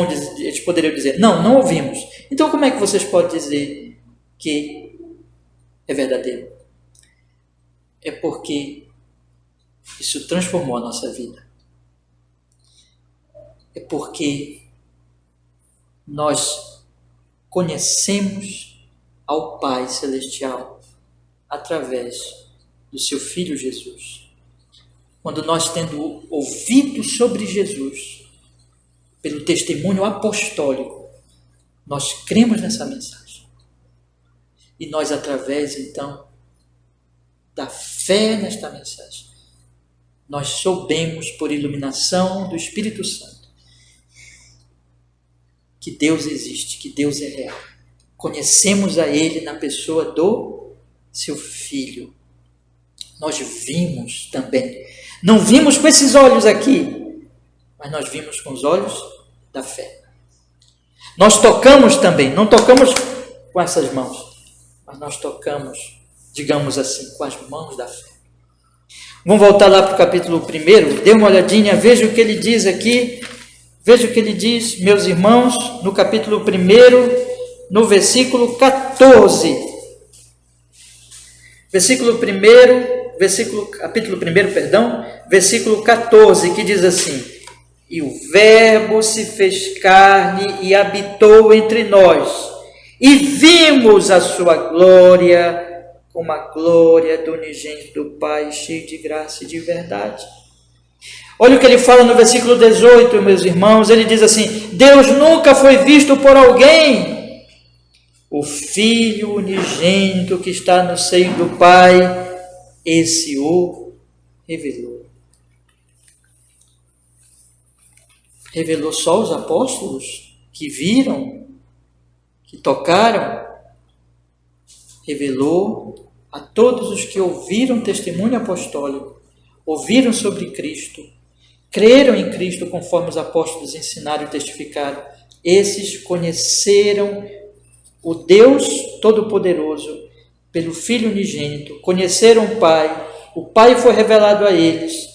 poderiam dizer: não, não ouvimos. Então como é que vocês podem dizer que é verdadeiro? É porque isso transformou a nossa vida. É porque nós conhecemos ao Pai Celestial através do seu Filho Jesus. Quando nós, tendo ouvido sobre Jesus, pelo testemunho apostólico, nós cremos nessa mensagem. E nós, através, então, da fé nesta mensagem, nós soubemos, por iluminação do Espírito Santo, que Deus existe, que Deus é real. Conhecemos a Ele na pessoa do seu Filho. Nós vimos também. Não vimos com esses olhos aqui, mas nós vimos com os olhos da fé. Nós tocamos também, não tocamos com essas mãos, mas nós tocamos, digamos assim, com as mãos da fé. Vamos voltar lá para o capítulo 1, dê uma olhadinha, veja o que ele diz aqui. Veja o que ele diz, meus irmãos, no capítulo 1, no versículo 14. Capítulo 1, versículo 14, que diz assim: e o Verbo se fez carne e habitou entre nós, e vimos a sua glória, como a glória do unigênito do Pai, cheio de graça e de verdade. Olha o que ele fala no versículo 18, meus irmãos. Ele diz assim: Deus nunca foi visto por alguém. O Filho unigênito que está no seio do Pai, esse o revelou. Revelou só aos apóstolos que viram, que tocaram? Revelou a todos os que ouviram testemunho apostólico, ouviram sobre Cristo, creram em Cristo conforme os apóstolos ensinaram e testificaram. Esses conheceram o Deus Todo-Poderoso pelo Filho unigênito, conheceram o Pai foi revelado a eles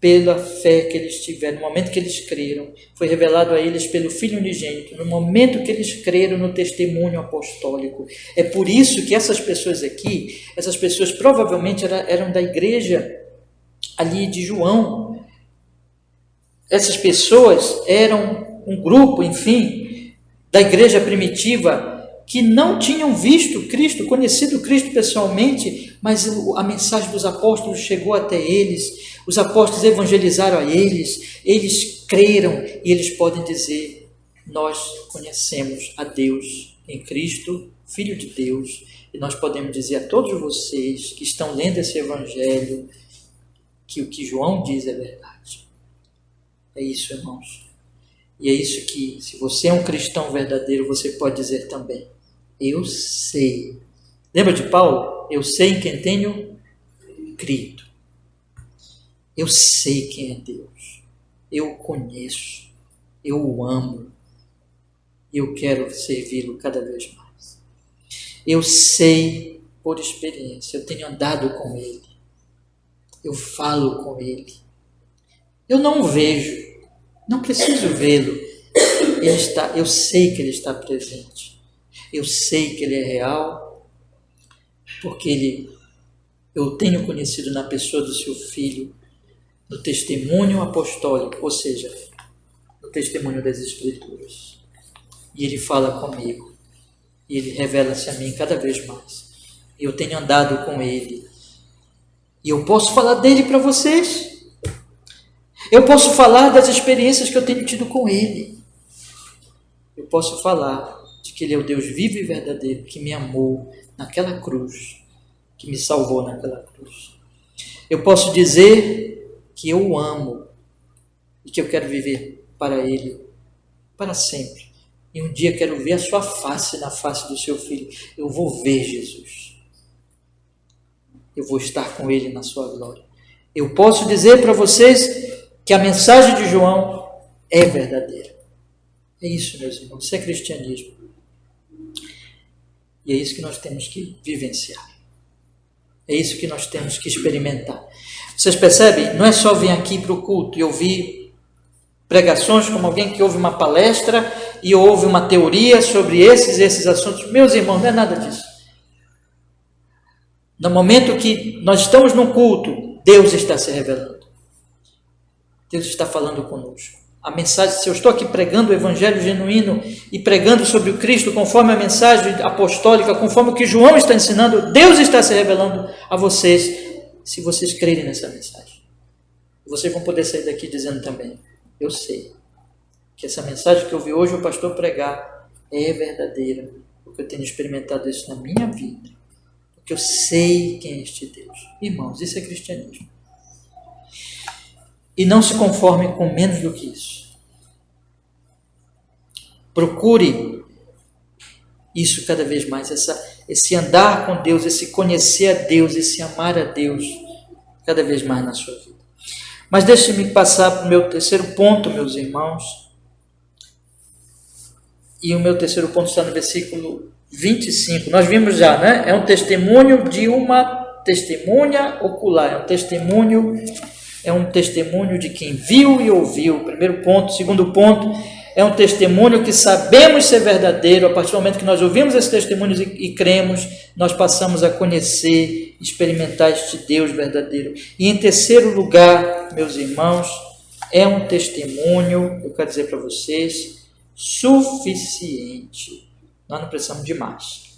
pela fé que eles tiveram, no momento que eles creram, foi revelado a eles pelo Filho unigênito, no momento que eles creram no testemunho apostólico. É por isso que essas pessoas aqui, essas pessoas provavelmente eram da igreja ali de João. Essas pessoas eram um grupo, enfim, da igreja primitiva, que não tinham visto Cristo, conhecido Cristo pessoalmente, mas a mensagem dos apóstolos chegou até eles, os apóstolos evangelizaram a eles creram, e eles podem dizer: nós conhecemos a Deus em Cristo, Filho de Deus, e nós podemos dizer a todos vocês que estão lendo esse evangelho, que o que João diz é verdade. É isso, irmãos. E é isso que, se você é um cristão verdadeiro, você pode dizer também: eu sei. Lembra de Paulo? Eu sei em quem tenho crido. Eu sei quem é Deus. Eu o conheço. Eu o amo. E eu quero servi-lo cada vez mais. Eu sei por experiência. Eu tenho andado com Ele. Eu falo com Ele. Eu não o vejo. Não preciso vê-lo. Eu sei que Ele está presente. Eu sei que Ele é real, porque eu tenho conhecido na pessoa do seu Filho, no testemunho apostólico, ou seja, no testemunho das Escrituras. E Ele fala comigo, e Ele revela-se a mim cada vez mais. Eu tenho andado com Ele, e eu posso falar dele para vocês. Eu posso falar das experiências que eu tenho tido com Ele. Eu posso falar de que Ele é o Deus vivo e verdadeiro, que me amou naquela cruz, que me salvou naquela cruz. Eu posso dizer que eu o amo e que eu quero viver para Ele para sempre. E um dia quero ver a sua face na face do seu Filho. Eu vou ver Jesus. Eu vou estar com Ele na sua glória. Eu posso dizer para vocês que a mensagem de João é verdadeira. É isso, meus irmãos. Isso é cristianismo. E é isso que nós temos que vivenciar. É isso que nós temos que experimentar. Vocês percebem? Não é só vir aqui para o culto e ouvir pregações como alguém que ouve uma palestra e ouve uma teoria sobre esses assuntos. Meus irmãos, não é nada disso. No momento que nós estamos num culto, Deus está se revelando. Deus está falando conosco. A mensagem, se eu estou aqui pregando o evangelho genuíno e pregando sobre o Cristo conforme a mensagem apostólica, conforme o que João está ensinando, Deus está se revelando a vocês, se vocês crerem nessa mensagem. Vocês vão poder sair daqui dizendo também: eu sei que essa mensagem que eu ouvi hoje o pastor pregar é verdadeira, porque eu tenho experimentado isso na minha vida, porque eu sei quem é este Deus. Irmãos, isso é cristianismo. E não se conforme com menos do que isso. Procure isso cada vez mais, esse andar com Deus, esse conhecer a Deus, esse amar a Deus, cada vez mais na sua vida. Mas deixe-me passar para o meu terceiro ponto, meus irmãos. E o meu terceiro ponto está no versículo 25. Nós vimos já, né? É um testemunho de uma testemunha ocular, é um testemunho de quem viu e ouviu. Primeiro ponto. Segundo ponto, é um testemunho que sabemos ser verdadeiro. A partir do momento que nós ouvimos esse testemunho e cremos, nós passamos a conhecer, experimentar este Deus verdadeiro. E em terceiro lugar, meus irmãos, é um testemunho, eu quero dizer para vocês, suficiente. Nós não precisamos de mais.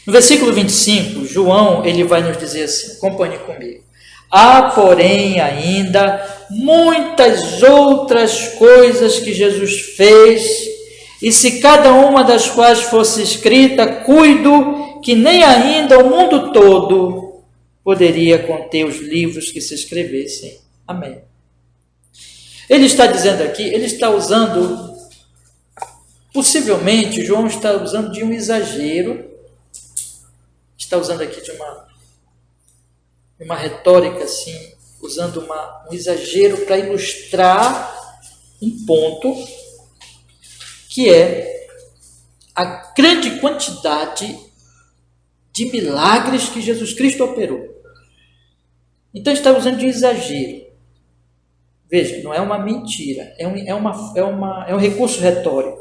No versículo 25, João, ele vai nos dizer assim, acompanhe comigo. Há, porém, ainda muitas outras coisas que Jesus fez, e se cada uma das quais fosse escrita, cuido que nem ainda o mundo todo poderia conter os livros que se escrevessem. Amém. Ele está dizendo aqui, ele está usando, possivelmente, João está usando de um exagero, está usando aqui de uma retórica assim, usando um exagero para ilustrar um ponto, que é a grande quantidade de milagres que Jesus Cristo operou. Então está usando de exagero. Veja, não é uma mentira, é um recurso retórico,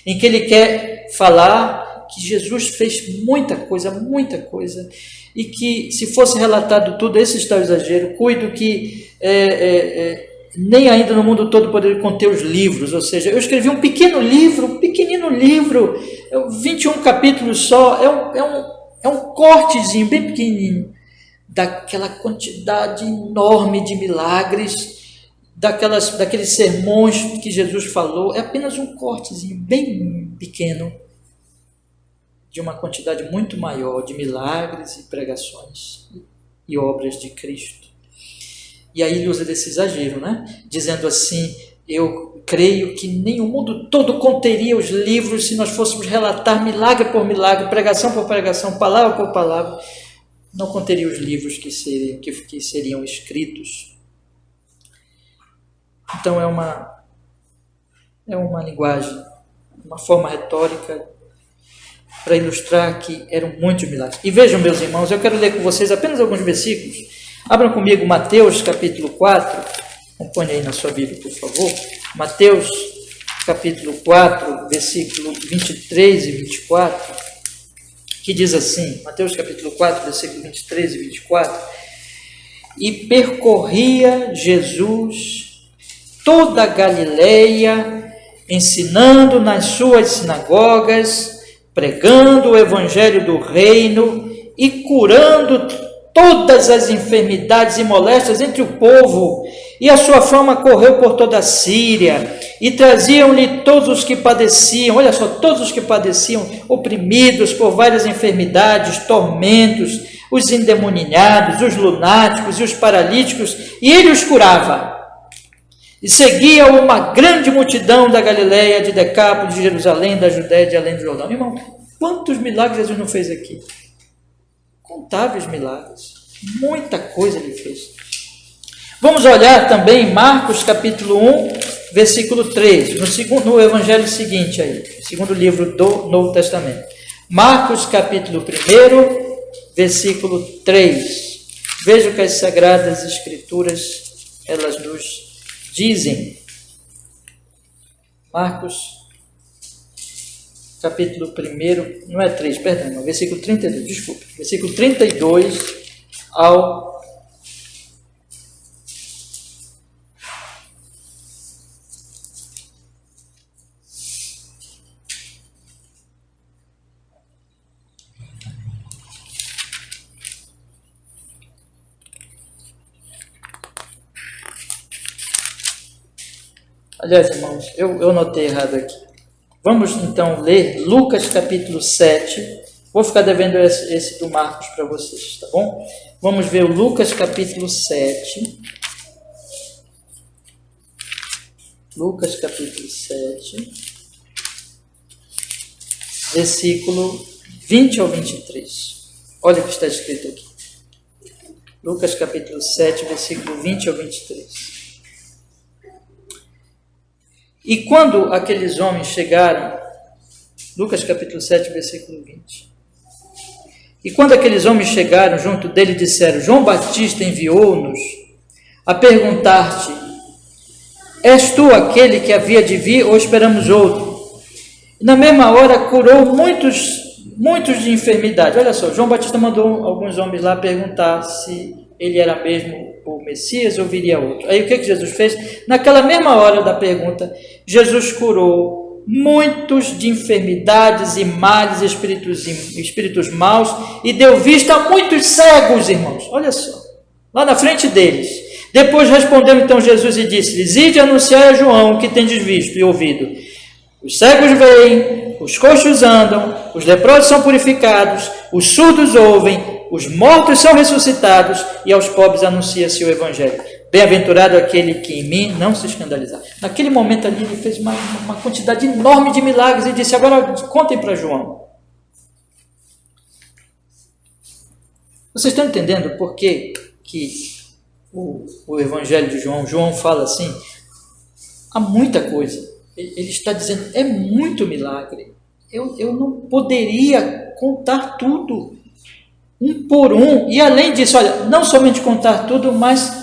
em que ele quer falar que Jesus fez muita coisa, e que se fosse relatado tudo, esse está o exagero, cuido que nem ainda no mundo todo poderia conter os livros, ou seja, eu escrevi um pequenino livro, 21 capítulos só, é um cortezinho bem pequenininho, daquela quantidade enorme de milagres, daqueles sermões que Jesus falou, é apenas um cortezinho bem pequeno de uma quantidade muito maior de milagres e pregações e obras de Cristo. E aí ele usa desse exagero, né? Dizendo assim, eu creio que nem o mundo todo conteria os livros se nós fôssemos relatar milagre por milagre, pregação por pregação, palavra por palavra, não conteria os livros que seriam escritos. Então é uma linguagem, uma forma retórica para ilustrar que eram muitos milagres. E vejam, meus irmãos, eu quero ler com vocês apenas alguns versículos. Abram comigo Mateus capítulo 4, acompanhe aí na sua Bíblia, por favor. Mateus capítulo 4, versículo 23 e 24, que diz assim, Mateus capítulo 4, versículo 23 e 24, e percorria Jesus toda a Galileia, ensinando nas suas sinagogas, pregando o evangelho do reino e curando todas as enfermidades e moléstias entre o povo. E a sua fama correu por toda a Síria, e traziam-lhe todos os que padeciam, olha só, todos os que padeciam, oprimidos por várias enfermidades, tormentos, os endemoniados, os lunáticos e os paralíticos, e ele os curava. E seguia uma grande multidão da Galileia, de Decápolis, de Jerusalém, da Judéia e de além do Jordão. Irmão, quantos milagres Jesus não fez aqui? Contáveis milagres. Muita coisa ele fez. Vamos olhar também Marcos capítulo 1, versículo 3, no evangelho seguinte aí, segundo livro do Novo Testamento. Marcos capítulo 1, versículo 3. Veja o que as Sagradas Escrituras, elas nos dizem. Marcos capítulo 1, não é 3, perdão, não, versículo 32, desculpe, versículo 32 ao... Aliás, irmãos, eu notei errado aqui. Vamos então ler Lucas capítulo 7. Vou ficar devendo esse do Marcos para vocês, tá bom? Vamos ver o Lucas capítulo 7. Lucas capítulo 7, versículo 20 ao 23. Olha o que está escrito aqui. Lucas capítulo 7, versículo 20 ao 23. E quando aqueles homens chegaram, Lucas capítulo 7, versículo 20. E quando aqueles homens chegaram junto dele, disseram: João Batista enviou-nos a perguntar-te: és tu aquele que havia de vir ou esperamos outro? E na mesma hora curou muitos de enfermidade. Olha só, João Batista mandou alguns homens lá perguntar se ele era mesmo o Messias ou viria outro. Aí o que Jesus fez? Naquela mesma hora da pergunta, Jesus curou muitos de enfermidades e males, espíritos maus, e deu vista a muitos cegos, irmãos. Olha só, lá na frente deles. Depois respondeu então Jesus e disse-lhes: ide anunciar a João o que tendes visto e ouvido. Os cegos veem, os coxos andam, os leprosos são purificados, os surdos ouvem, os mortos são ressuscitados, e aos pobres anuncia-se o Evangelho. bem-aventurado aquele que em mim não se escandalizar. Naquele momento ali, ele fez uma quantidade enorme de milagres e disse, agora contem para João. Vocês estão entendendo por que o Evangelho de João fala assim? Há muita coisa. Ele está dizendo, é muito milagre. Eu não poderia contar tudo, um por um. E além disso, olha, não somente contar tudo, mas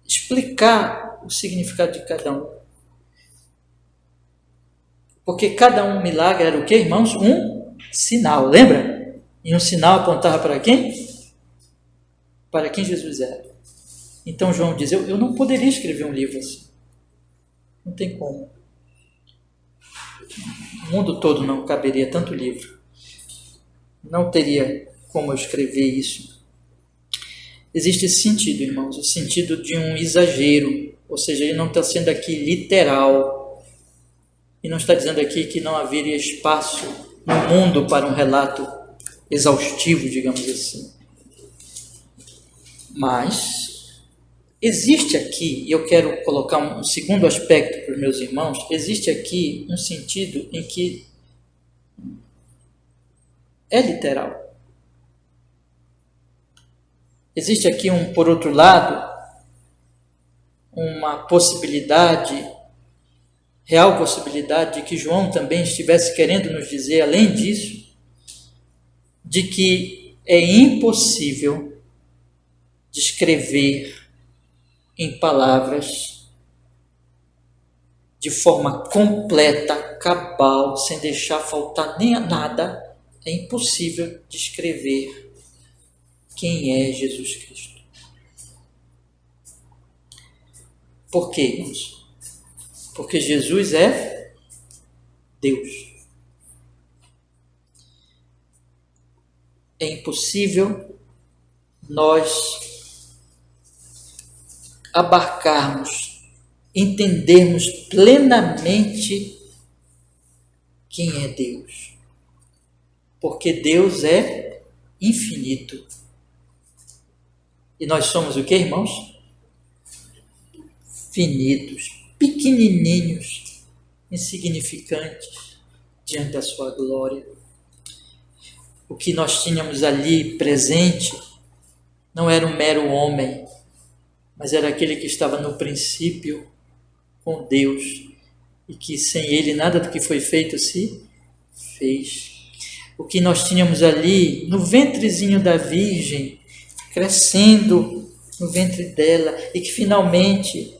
explicar o significado de cada um. Porque cada um milagre era o quê, irmãos? Um sinal, lembra? E um sinal apontava para quem? Para quem Jesus era. Então João diz, eu não poderia escrever um livro assim. Não tem como. O mundo todo não caberia tanto livro. Não teria como eu escrever isso. Existe esse sentido, irmãos, o sentido de um exagero. Ou seja, ele não está sendo aqui literal. E não está dizendo aqui que não haveria espaço no mundo para um relato exaustivo, digamos assim. Mas existe aqui, e eu quero colocar um segundo aspecto para os meus irmãos, existe aqui um sentido em que é literal. Existe aqui, por outro lado, uma possibilidade, real possibilidade, de que João também estivesse querendo nos dizer, além disso, de que é impossível descrever em palavras de forma completa, cabal, sem deixar faltar nem nada, é impossível descrever quem é Jesus Cristo. Por quê, irmãos? Porque Jesus é Deus. É impossível nós abarcarmos, entendermos plenamente quem é Deus. Porque Deus é infinito. E nós somos o que, irmãos? Finitos, pequenininhos, insignificantes diante da sua glória. O que nós tínhamos ali presente não era um mero homem, mas era aquele que estava no princípio com Deus e que sem ele nada do que foi feito se fez. O que nós tínhamos ali no ventrezinho da Virgem, crescendo no ventre dela e que finalmente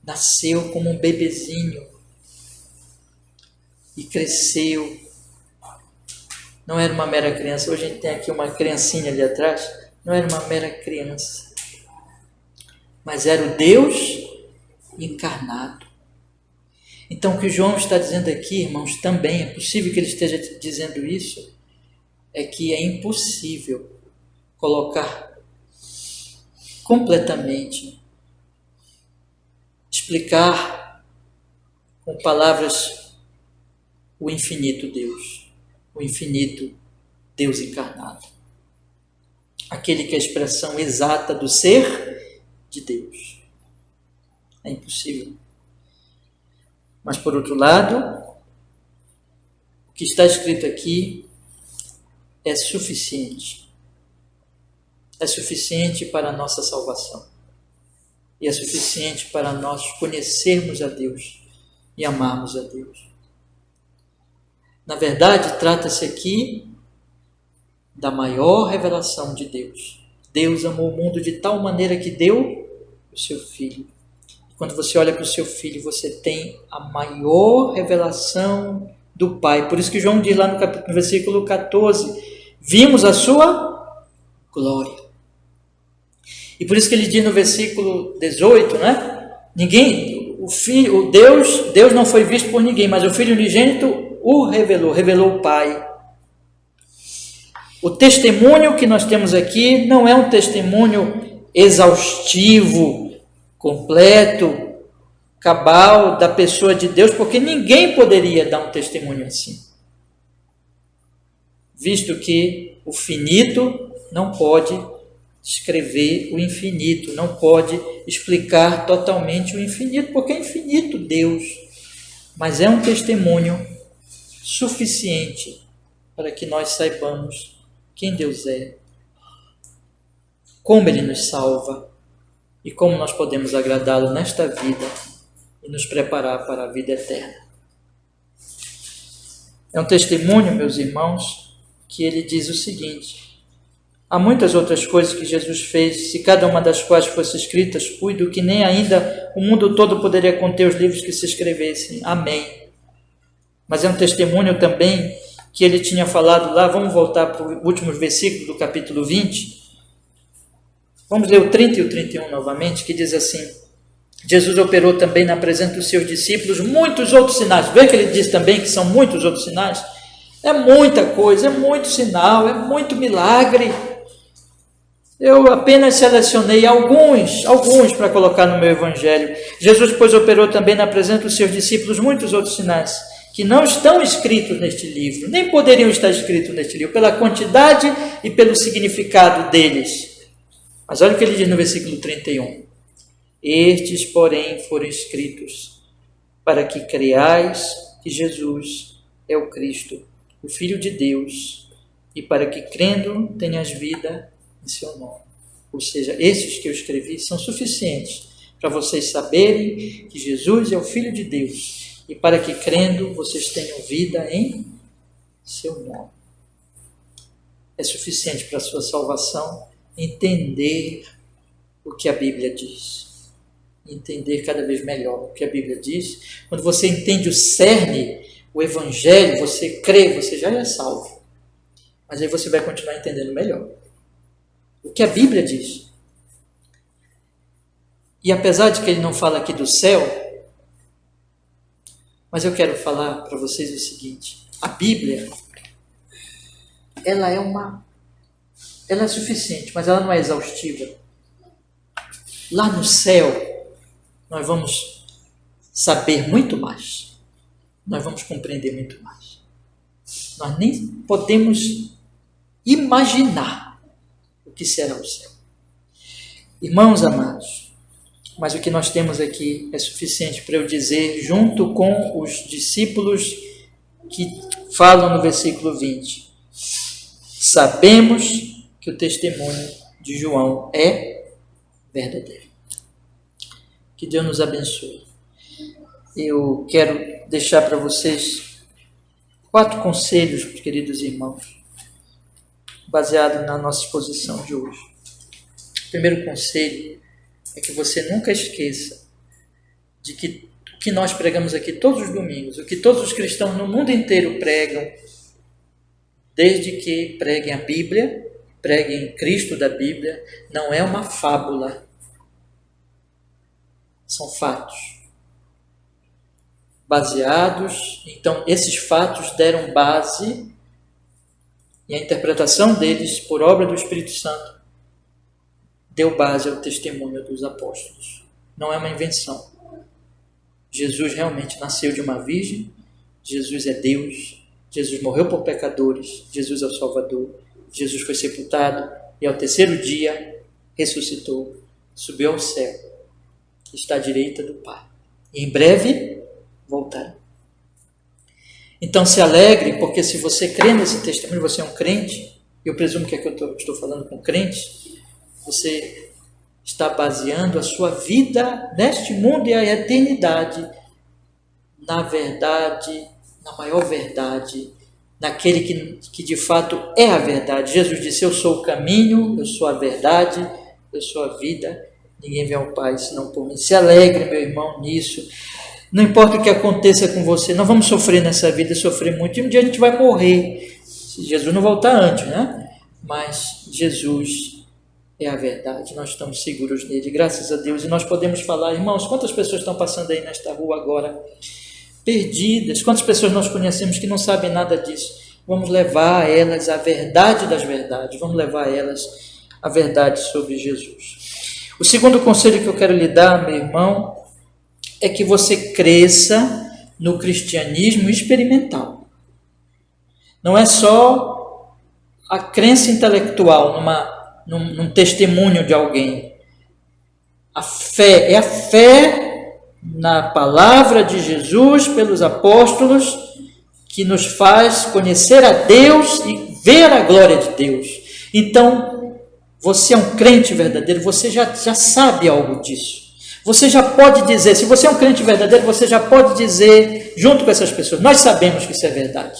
nasceu como um bebezinho e cresceu. Não era uma mera criança. Hoje a gente tem aqui uma criancinha ali atrás. Não era uma mera criança, mas era o Deus encarnado. Então o que João está dizendo aqui, irmãos, também é possível que ele esteja dizendo isso, é que é impossível colocar completamente, explicar com palavras o infinito Deus, o infinito Deus encarnado. Aquele que é a expressão exata do ser de Deus. É impossível. Mas, por outro lado, o que está escrito aqui é suficiente. É suficiente para a nossa salvação. E é suficiente para nós conhecermos a Deus e amarmos a Deus. Na verdade, trata-se aqui da maior revelação de Deus. Deus amou o mundo de tal maneira que deu o seu Filho. Quando você olha para o seu Filho, você tem a maior revelação do Pai. Por isso que João diz lá no versículo 14, vimos a sua glória. E por isso que ele diz no versículo 18, né? Deus não foi visto por ninguém, mas o Filho unigênito o revelou o Pai. O testemunho que nós temos aqui não é um testemunho exaustivo, completo, cabal da pessoa de Deus, porque ninguém poderia dar um testemunho assim. Visto que o finito não pode descrever o infinito, não pode explicar totalmente o infinito, porque é infinito Deus, mas é um testemunho suficiente para que nós saibamos quem Deus é, como Ele nos salva e como nós podemos agradá-lo nesta vida e nos preparar para a vida eterna. É um testemunho, meus irmãos, que ele diz o seguinte: há muitas outras coisas que Jesus fez, se cada uma das quais fosse escritas, cuido que nem ainda o mundo todo poderia conter os livros que se escrevessem. Amém. Mas é um testemunho também que ele tinha falado lá. Vamos voltar para os últimos versículos do capítulo 20. Vamos ler o 30 e o 31 novamente, que diz assim: Jesus operou também na presença dos seus discípulos muitos outros sinais. Vê que ele diz também que são muitos outros sinais? É muita coisa, é muito sinal, é muito milagre. Eu apenas selecionei alguns para colocar no meu evangelho. Jesus, pois, operou também na presença dos seus discípulos muitos outros sinais, que não estão escritos neste livro, nem poderiam estar escritos neste livro, pela quantidade e pelo significado deles. Mas olha o que ele diz no versículo 31. Estes, porém, foram escritos para que creais que Jesus é o Cristo, o Filho de Deus, e para que, crendo, tenhas vida em seu nome. Ou seja, esses que eu escrevi são suficientes para vocês saberem que Jesus é o Filho de Deus, e para que, crendo, vocês tenham vida em seu nome. É suficiente para a sua salvação entender o que a Bíblia diz. Entender cada vez melhor o que a Bíblia diz. Quando você entende o cerne, o Evangelho, você crê, você já é salvo. Mas aí você vai continuar entendendo melhor o que a Bíblia diz. E apesar de que ele não fala aqui do céu, mas eu quero falar para vocês o seguinte: a Bíblia, ela é suficiente, mas ela não é exaustiva. Lá no céu, nós vamos saber muito mais. Nós vamos compreender muito mais. Nós nem podemos imaginar o que será o céu. Irmãos amados, mas o que nós temos aqui é suficiente para eu dizer, junto com os discípulos que falam no versículo 20, sabemos que o testemunho de João é verdadeiro. Que Deus nos abençoe. Eu quero deixar para vocês 4 conselhos, queridos irmãos, baseado na nossa exposição de hoje. O primeiro conselho é que você nunca esqueça de que o que nós pregamos aqui todos os domingos, o que todos os cristãos no mundo inteiro pregam, desde que preguem a Bíblia, preguem Cristo da Bíblia, não é uma fábula. São fatos baseados. Então, esses fatos deram base, e a interpretação deles, por obra do Espírito Santo, deu base ao testemunho dos apóstolos. Não é uma invenção. Jesus realmente nasceu de uma virgem. Jesus é Deus. Jesus morreu por pecadores. Jesus é o Salvador. Jesus foi sepultado e ao 3º dia ressuscitou, subiu ao céu, está à direita do Pai. E em breve voltará. Então se alegre, porque se você crê nesse testemunho, você é um crente, eu presumo que é que eu estou falando com crentes, você está baseando a sua vida neste mundo e a eternidade na verdade, na maior verdade, naquele que de fato é a verdade. Jesus disse: eu sou o caminho, eu sou a verdade, eu sou a vida. Ninguém vem ao Pai senão por mim. Se alegre, meu irmão, nisso. Não importa o que aconteça com você, nós vamos sofrer nessa vida, sofrer muito. E um dia a gente vai morrer, se Jesus não voltar antes, né? Mas Jesus é a verdade, nós estamos seguros nele, graças a Deus. E nós podemos falar, irmãos, quantas pessoas estão passando aí nesta rua agora, perdidas? Quantas pessoas nós conhecemos que não sabem nada disso? Vamos levar a elas a verdade das verdades, vamos levar a elas a verdade sobre Jesus. O segundo conselho que eu quero lhe dar, meu irmão, é que você cresça no cristianismo experimental. Não é só a crença intelectual num testemunho de alguém. A fé é a fé na palavra de Jesus pelos apóstolos que nos faz conhecer a Deus e ver a glória de Deus. Então, você é um crente verdadeiro, você já sabe algo disso. Você já pode dizer, se você é um crente verdadeiro, você já pode dizer, junto com essas pessoas, nós sabemos que isso é verdade.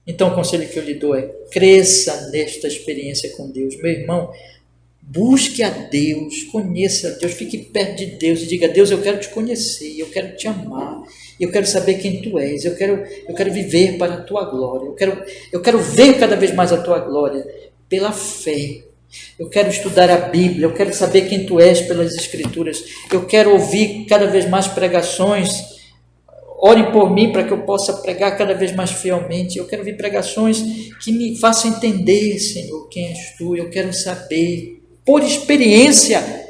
Então, o conselho que eu lhe dou é, cresça nesta experiência com Deus. Meu irmão, busque a Deus, conheça a Deus, fique perto de Deus e diga, Deus, eu quero te conhecer, eu quero te amar, eu quero saber quem tu és, eu quero viver para a tua glória, eu quero ver cada vez mais a tua glória pela fé. Eu quero estudar a Bíblia, eu quero saber quem tu és pelas Escrituras, eu quero ouvir cada vez mais pregações. Orem por mim para que eu possa pregar cada vez mais fielmente. Eu quero ouvir pregações que me façam entender, Senhor, quem és tu. Eu quero saber, por experiência,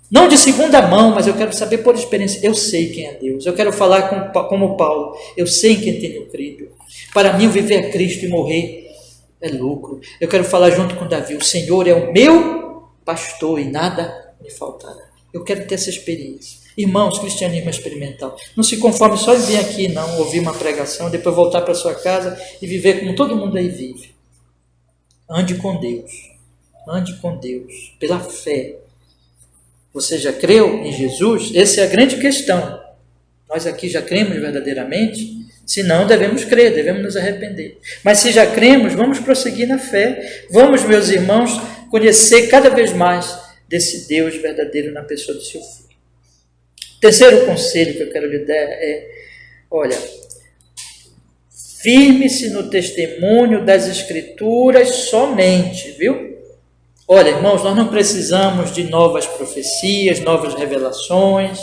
não de segunda mão, mas eu quero saber por experiência. Eu sei quem é Deus. Eu quero falar como Paulo. Eu sei em quem tenho crido. Para mim, viver é Cristo e morrer é lucro. Eu quero falar junto com Davi. O Senhor é o meu pastor e nada me faltará. Eu quero ter essa experiência. Irmãos, cristianismo experimental. Não se conforme só em vir aqui, não, ouvir uma pregação, depois voltar para sua casa e viver como todo mundo aí vive. Ande com Deus. Ande com Deus. Pela fé. Você já creu em Jesus? Essa é a grande questão. Nós aqui já cremos verdadeiramente? Se não, devemos crer, devemos nos arrepender. Mas se já cremos, vamos prosseguir na fé. Vamos, meus irmãos, conhecer cada vez mais desse Deus verdadeiro na pessoa do seu Filho. Terceiro conselho que eu quero lhe dar é, olha, firme-se no testemunho das Escrituras somente, viu? Olha, irmãos, nós não precisamos de novas profecias, novas revelações.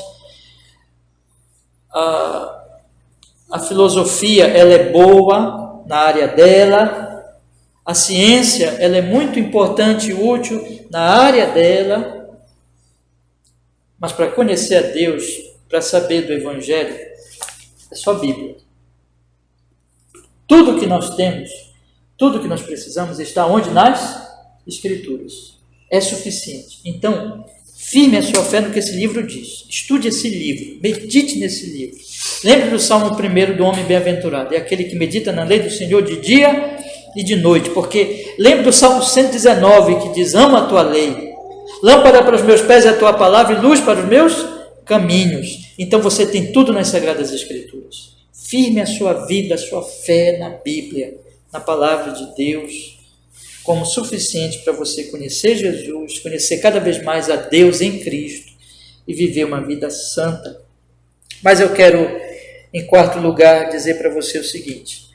A filosofia, ela é boa na área dela. A ciência, ela é muito importante e útil na área dela. Mas para conhecer a Deus, para saber do Evangelho, é só Bíblia. Tudo que nós temos, tudo que nós precisamos está onde? Nas Escrituras. É suficiente. Então, firme a sua fé no que esse livro diz. Estude esse livro, medite nesse livro. Lembre do Salmo 1 do homem bem-aventurado. É aquele que medita na lei do Senhor de dia e de noite. Porque lembre do Salmo 119 que diz, amo a tua lei. Lâmpada para os meus pés é a tua palavra e luz para os meus caminhos. Então você tem tudo nas Sagradas Escrituras. Firme a sua vida, a sua fé na Bíblia, na palavra de Deus, como suficiente para você conhecer Jesus, conhecer cada vez mais a Deus em Cristo e viver uma vida santa. Mas eu quero, em quarto lugar, dizer para você o seguinte,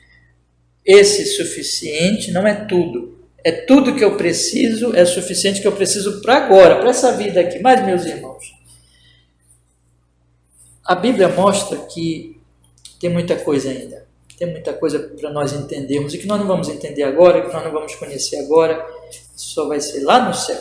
esse suficiente não é tudo. É tudo que eu preciso, é suficiente que eu preciso para agora, para essa vida aqui. Mas, meus irmãos, a Bíblia mostra que tem muita coisa ainda. Tem muita coisa para nós entendermos e que nós não vamos entender agora, que nós não vamos conhecer agora. Isso só vai ser lá no céu.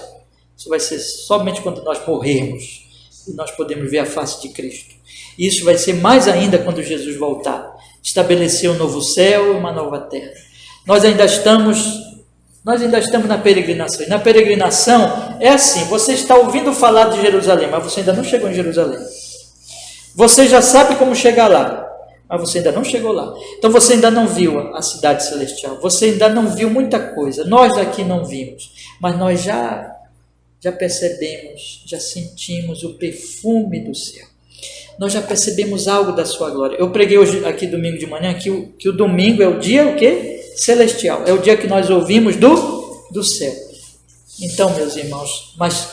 Isso vai ser somente quando nós morrermos e nós podemos ver a face de Cristo. E isso vai ser mais ainda quando Jesus voltar. Estabelecer um novo céu e uma nova terra. Nós ainda estamos na peregrinação. E na peregrinação é assim, você está ouvindo falar de Jerusalém, mas você ainda não chegou em Jerusalém. Você já sabe como chegar lá, mas você ainda não chegou lá. Então você ainda não viu a cidade celestial, você ainda não viu muita coisa. Nós daqui não vimos, mas nós já percebemos, já sentimos o perfume do céu. Nós já percebemos algo da sua glória. Eu preguei hoje aqui domingo de manhã que o domingo é o dia o quê? Celestial. É o dia que nós ouvimos do céu. Então, meus irmãos, mas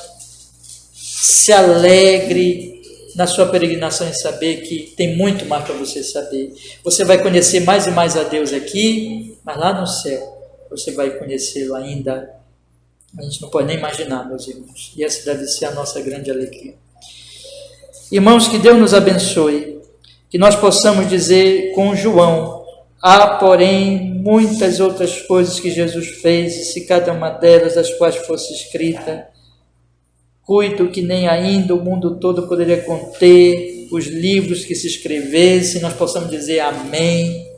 se alegre na sua peregrinação em saber que tem muito mais para você saber. Você vai conhecer mais e mais a Deus aqui, mas lá no céu você vai conhecê-lo ainda. A gente não pode nem imaginar, meus irmãos. E essa deve ser a nossa grande alegria. Irmãos, que Deus nos abençoe, que nós possamos dizer com João, há, porém, muitas outras coisas que Jesus fez, e se cada uma delas, das quais fosse escrita, cuido que nem ainda o mundo todo poderia conter os livros que se escrevessem, nós possamos dizer amém.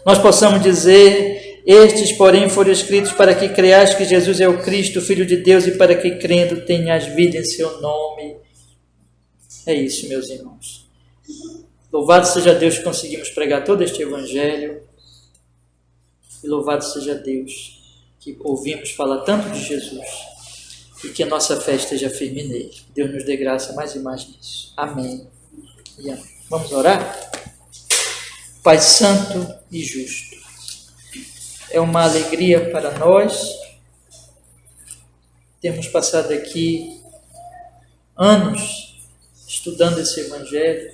Nós possamos dizer, Estes, porém, foram escritos para que creais que Jesus é o Cristo, o Filho de Deus, e para que, crendo, tenhas vida em seu nome. É isso, meus irmãos. Louvado seja Deus que conseguimos pregar todo este Evangelho. E louvado seja Deus que ouvimos falar tanto de Jesus e que a nossa fé esteja firme nele. Deus nos dê graça mais e mais nisso. Amém e amém. Vamos orar? Pai Santo e Justo, é uma alegria para nós termos passado aqui anos estudando esse Evangelho.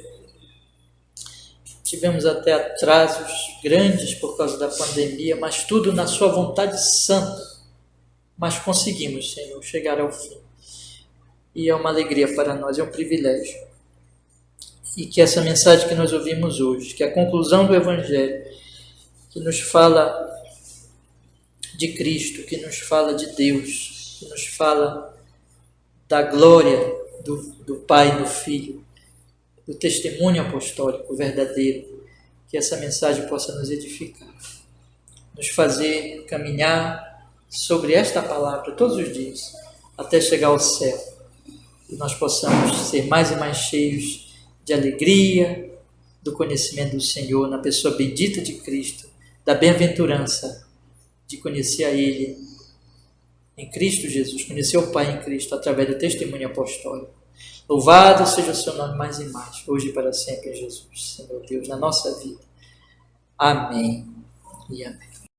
Tivemos até atrasos grandes por causa da pandemia, mas tudo na sua vontade santa. Mas conseguimos, Senhor, chegar ao fim. E é uma alegria para nós, é um privilégio. E que essa mensagem que nós ouvimos hoje, que é a conclusão do Evangelho, que nos fala de Cristo, que nos fala de Deus, que nos fala da glória do Pai e do Filho, do testemunho apostólico verdadeiro, que essa mensagem possa nos edificar, nos fazer caminhar sobre esta palavra todos os dias, até chegar ao céu, e nós possamos ser mais e mais cheios de alegria, do conhecimento do Senhor, na pessoa bendita de Cristo, da bem-aventurança de conhecer a Ele em Cristo Jesus, conhecer o Pai em Cristo, através do testemunho apostólico. Louvado seja o seu nome mais e mais, hoje e para sempre, Jesus, Senhor Deus, na nossa vida. Amém e amém.